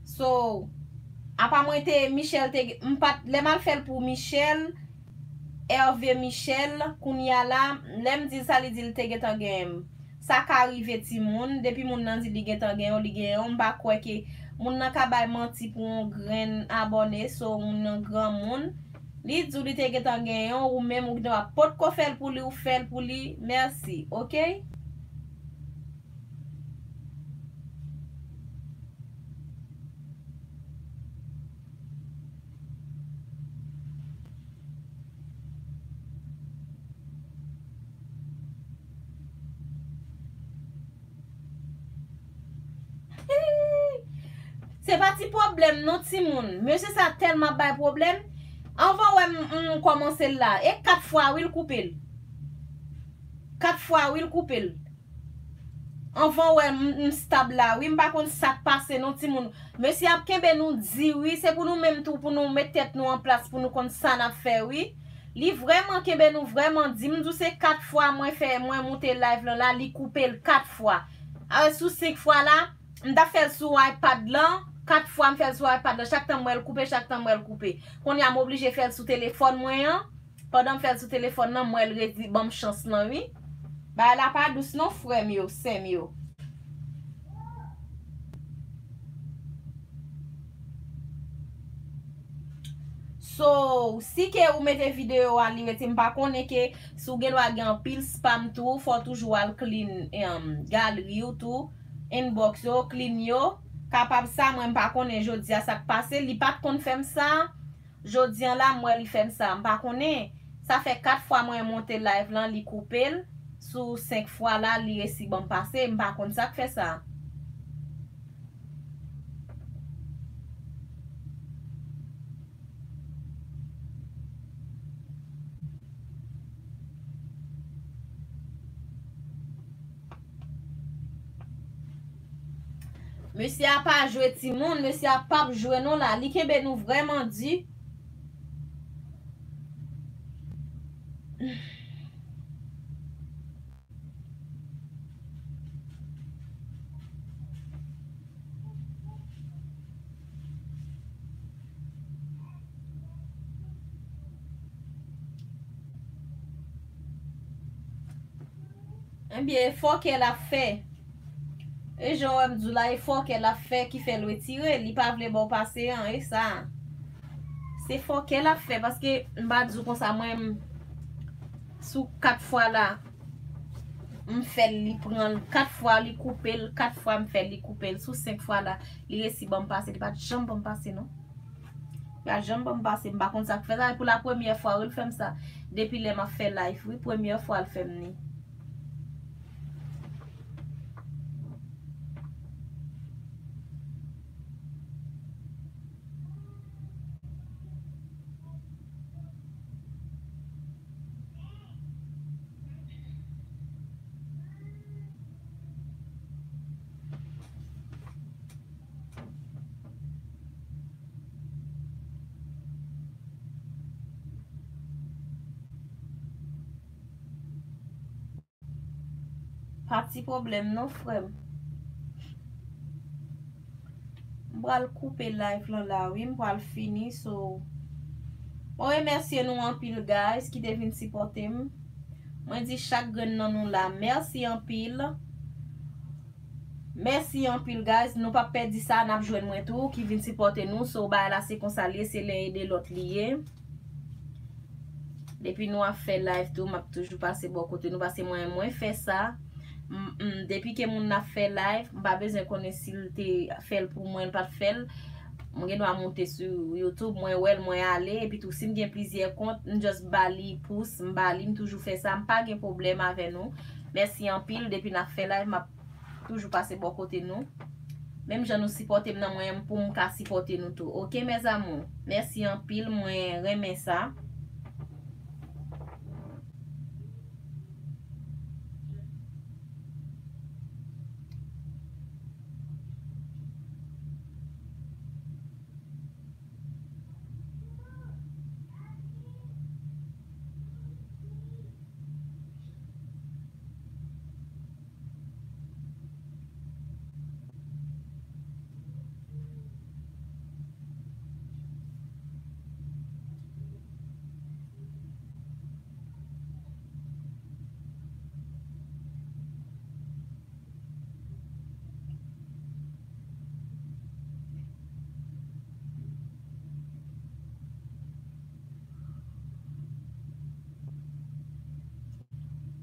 So apa mwen te Michel te m'pat le mal fait pour Michel Hervé Michel kounya la lem di sa li di te getan gen ça ka arrive ti moun depuis moun nan di li getan gen on ba kwa ke moun nan ka bay menti pour un grain abonné so moun nan grand moun li djou li te getan gen ou même ou doit pot ko faire pour li ou faire pour li merci ok. C'est pas ti problème non ti moun. Monsieur ça tellement pas problème. Avant ouais commencer là et 4 fois oui le couper. 4 fois oui le couper. Avant ouais stable là. Oui m'pa konn ça passe non ti moun. Monsieur a kembe nous dit oui, c'est pour nous même tout pour nous mettre tête nous en place pour nous konn ça n'a fait oui. Li vraiment kembe nous vraiment dit m'dou c'est 4 fois moi fait moi monter live là li couper 4 fois. Alors sous 5 fois là, m'da fait sur iPad là 4 fois m'fait sur iPad, chaque temps moi le couper, chaque temps moi le couper. Qu'on y a m'obligé faire sur téléphone moi pendant faire sur téléphone nan moi le dit bon chance nan oui. Bah la pas douce non frère mieux, c'est mieux. So, si ke ou mette vidéo an li mette m'pa konne ke sou gen wa gen pile spam tout, faut toujours al clean gallery ou tout, inbox yo, clean yo. Capable ça moi m'pa konne jodi a ça passé li pas konn fèm ça jodi an la moi li fèm ça m'pa konne ça fait 4 fois moi monter live là li couper sous 5 fois là li resi bon passé m'pa konn ça fait ça. Monsieur a pas joué ti moun, monsieur a pas joué non là, li kebe nous vraiment dit. Eh bien, effort qu'elle a fait. Et genre, m'dou la effort qu'elle a fait qui fait le retirer, li pas vle bon passer et ça. C'est fort qu'elle a fait parce que m'ba dou comme ça moi sous 4 fois là m'fait li prendre 4 fois li couper, 4 fois m'fait li couper sous 5 fois là, li resi bon passer, li pas jamais bon passer non. Ya jamais bon passer, m'pa konn ça fait ça pour la première fois il fait ça depuis le m'a fait live, oui, première fois elle fait ni. Pas de problème non frère. M'bral couper live là oui, m'bral fini so. Bon remercier nous en pile guys qui devine supporter m. Moi dis chaque grain nan nous là. Merci en pile. Merci en pile guys, nous pas perdre ça, n'a joindre moi tout qui vient supporter nous so ba là c'est comme ça lié, c'est l'un aider l'autre lié. Depuis nous a fait live tout, m'a toujours passé bon côté nous parce que moi fait ça. Depuis que moun a fait live, m'pa besoin connaître s'il te fait pour moi pas fait. Moi dois monter sur YouTube, moi aller et puis tout si m'gen plusieurs comptes, just bali pouce, m'bali toujours fait ça, m'pas gen problème avec nous. Merci en pile depuis n'a fait live, m'a toujours passé bon côté nous. Même je nous supporter nan moi pour m'ka supporter nous tout. OK mes amours. Merci en pile, moi remet ça.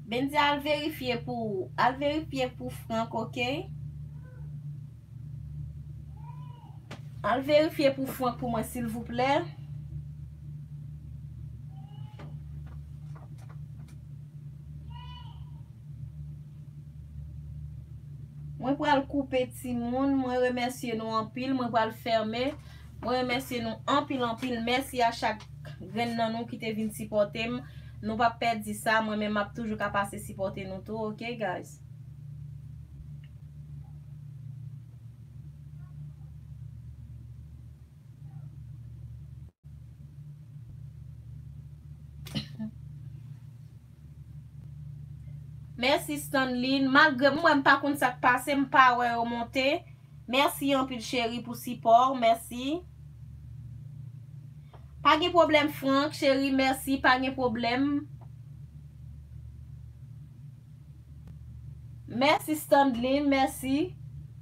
Ben di al verifiye pou Frank, ok? Al verifiye pou Frank pou mwen, s'il vous plaît. Mwen pral koupe ti moun, mwen remersye nou anpil, mwen pral ferme, mwen remersye nou anpil, mersi a chak gren nan nou ki te vin sipote m, nou pa perdi sa, mwen men map toujou ka pase sipote nou tou, ok guys? Mersi Stanley, malgre mwen pa kont sak pase, mpa wè ou monte. Mersi anpil chéri pou sipor, mersi. Pa gen problem Frank, chéri, mersi, pa gen problem. Mersi Stanley, mersi.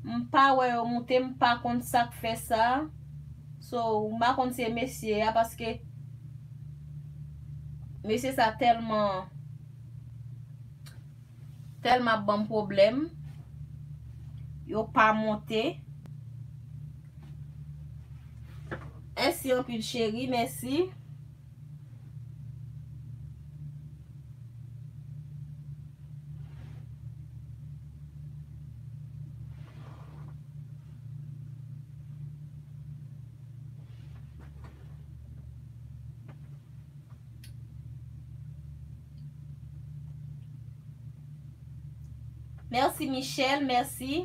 Mpa wè ou monte, mpa kont sak fè sa. So, mpa kont se mesye ya, paske mesye sa telman bon problem. Yo pa monte. Ensi anpil chéri, mersi. Mersi Michel, mersi.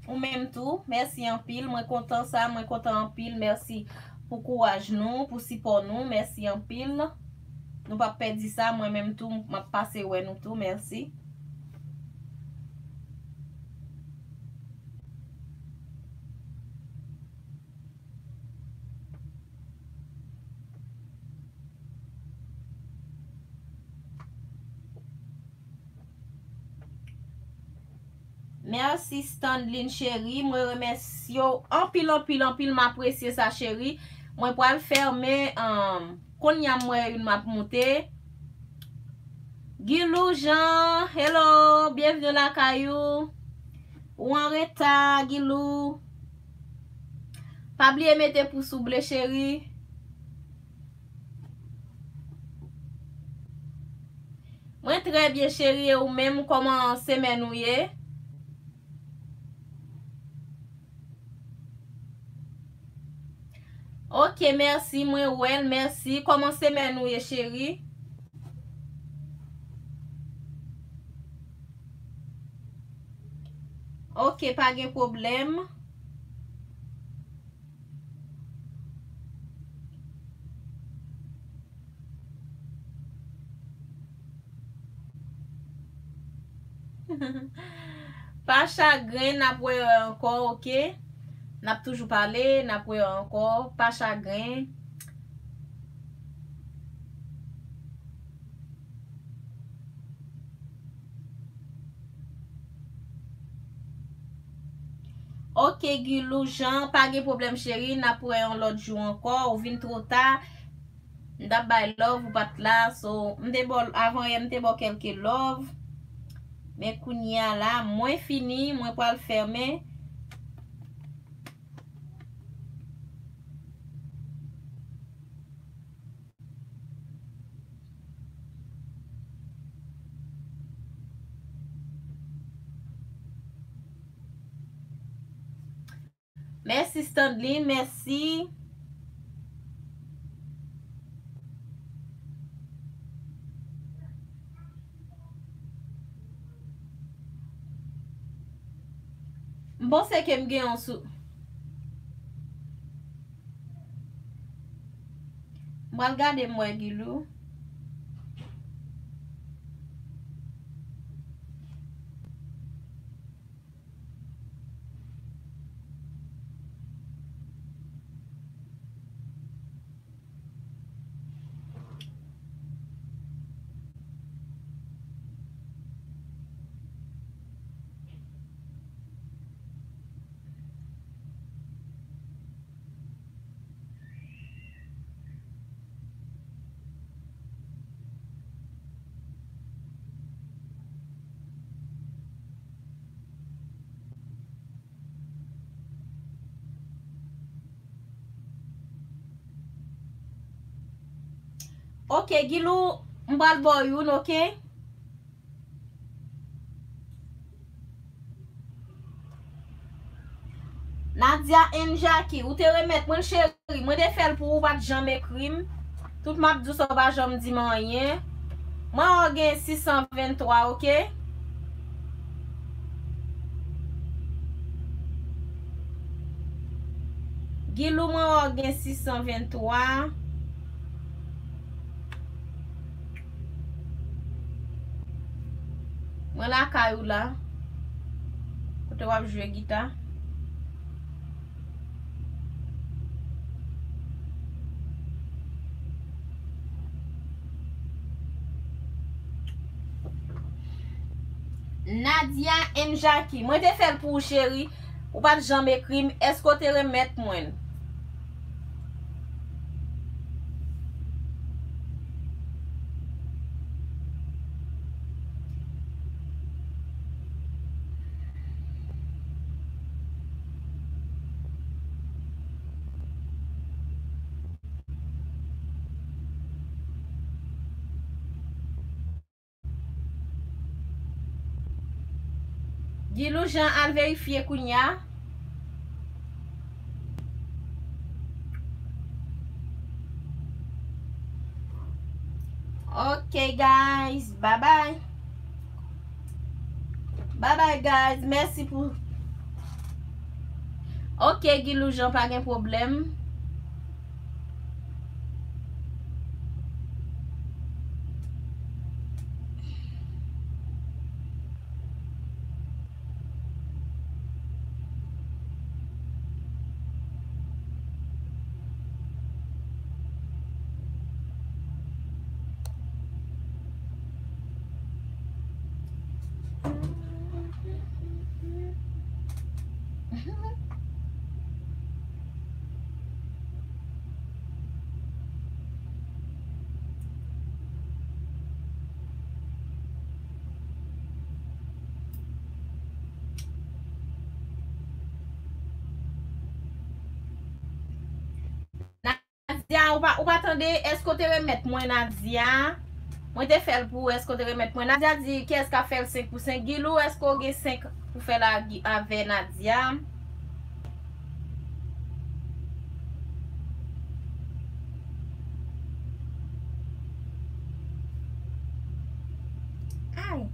Ou menm tou, mersi anpil. Mwen kontan sa, mwen kontan anpil. Mersi pou kouaj nou, pou sipon nou. Mersi anpil. Nou pa pedi sa, mwen menm tou, mwen pase wè nou tou, mersi. Mersi Stanley chéri, mwen remersi yo anpil m'apresye sa chéri. Mwen pral ferme kon yam mwen yon map monte. Gilou Jean, hello, bienvenue la kayou. Ou an reta, Gilou. Pabli mette pou souble chéri. Mwen tre bien chéri ou même koman semen ou ye. Ok, merci, mwen wel, merci. Koman semen ou ye chéri? Ok, pa gen problem. Pa chagrin, napwe ankor, ok? Nap toujou pale, napwe ankor, pa chagrin. Ok, Gilou Jean, pa gen problem chéri, napwe an lot jou ankor, ou vin tro ta. Ndap bay love ou pat la, so mte bol, avan yon mte bol kelke love. Men kounya la, mwen fini, mwen pal ferme. Merci Stanley, merci. Bon se kem gen an sou. Mwen gade mwen Gilou. Ok, Gilou, mbal boy youn, ok? Nadia Njaki, ou te remet mwen chéri, mwen de fel pou ou pat jam ekrim. Tout map dou so pa jam di manyen. Mwen ou gen 623, ok? Gilou mwen ou gen 623. Mwen la kayou la. Kote wap jwe gita. Nadia Njaki, mwen te fel pou ou chéri, ou pat jam ekrim, esko te remet mwen? Gilou jan al verifiye kounya. Ok guys, bye bye. Bye bye guys, merci pou. Ok Gilou jan pa gen problem. Nadia, ou pa tande, esko te remet mwen Nadia? Mwen te fel pou esko te remet mwen. Nadia di ki eska fel 5%. Gilou esko ge 5 pou fel ave Nadia? Ay.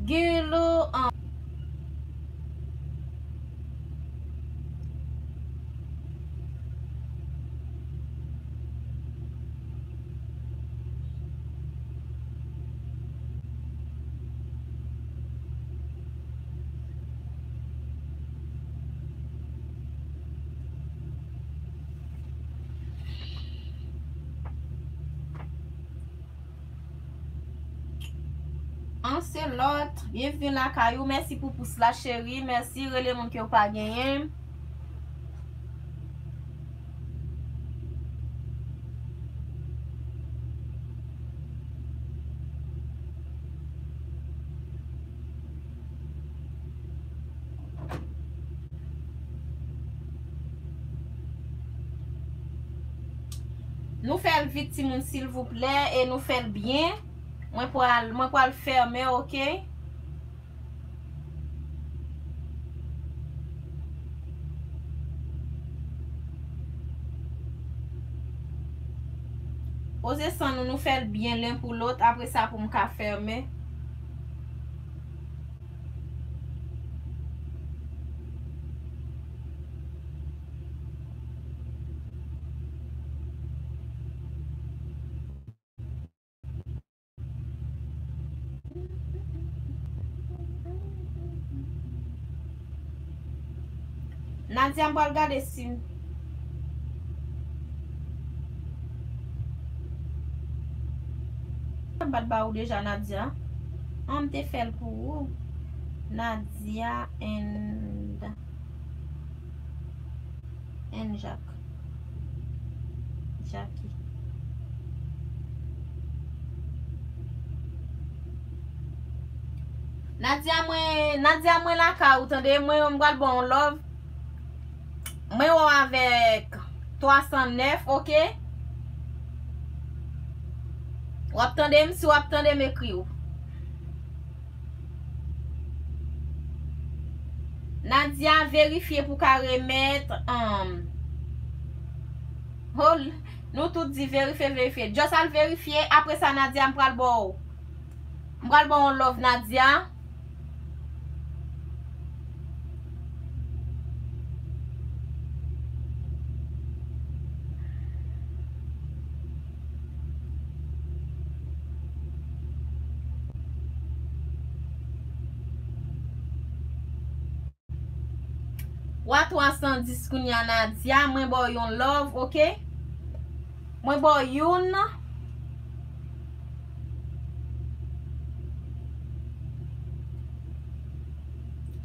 Gilou c'est l'autre. Bienvenue la kayou. Merci pour pouce la chérie. Merci rele moun ki ou pa genyen. Nou fel vite ti moun s'il vous plaît et nou fel bien. Mwen pou al ferme, ok? Ose san nou fel bien l'un pou l'autre. Apre sa pou mka ferme. Nadia m'a regarder si bat ba ou déjà Nadia. On te fait pour vous. Nadia and Jackie. Nadia mwen la ka ou tande mwen m'gal bon love. Mwen ou avec 309, ok? Wap tande m si wap tande m ekri ou. Nadia vérifier pour ka remettre hold. Nous tout dit vérifier. Just al vérifier après ça Nadia m'pral bon. M'pral bon love Nadia. What 310 kounya Nadia, mwen bo yon love, ok? Mwen bo yon.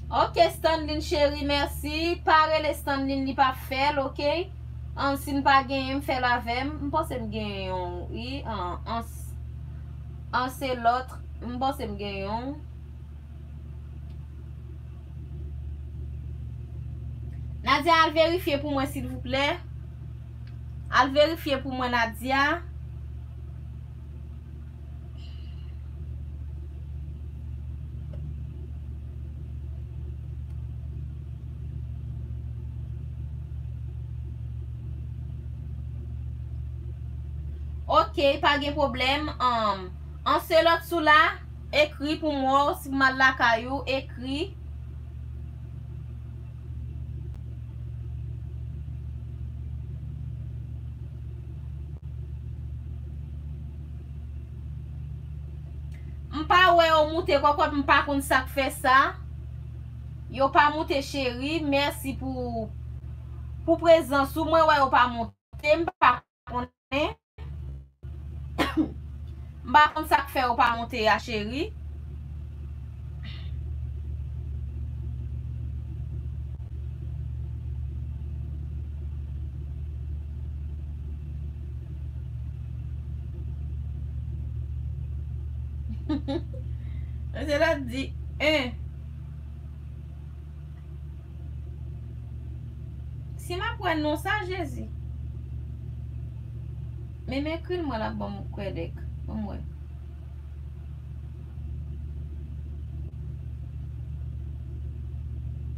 Ok, Stanlin chéri, merci. Pare le Stanlin li pa fel, ok? An si n pa gen yon fel avem, m'pose m gen yon. Oui, an se l'autre, m'pose m gen yon. Nadia, al vérifier pour moi s'il vous plaît. Al vérifier pour moi Nadia. Ok, pas de problème. En ce lot sous là, écrit pour moi, si mal la caillou, écrit. M'pa ouais ou monter quoi m'pa kon ça fait ça. Yo pas monter chéri, merci pour présence ou moi ouais ou pas monter, m'pa connait. M'pa kon ça fait ou pas monter à chéri. C'est là dit si ma prenne non ça Jésus. Mais m'écris moi la bon quoi dek. Bon ouais.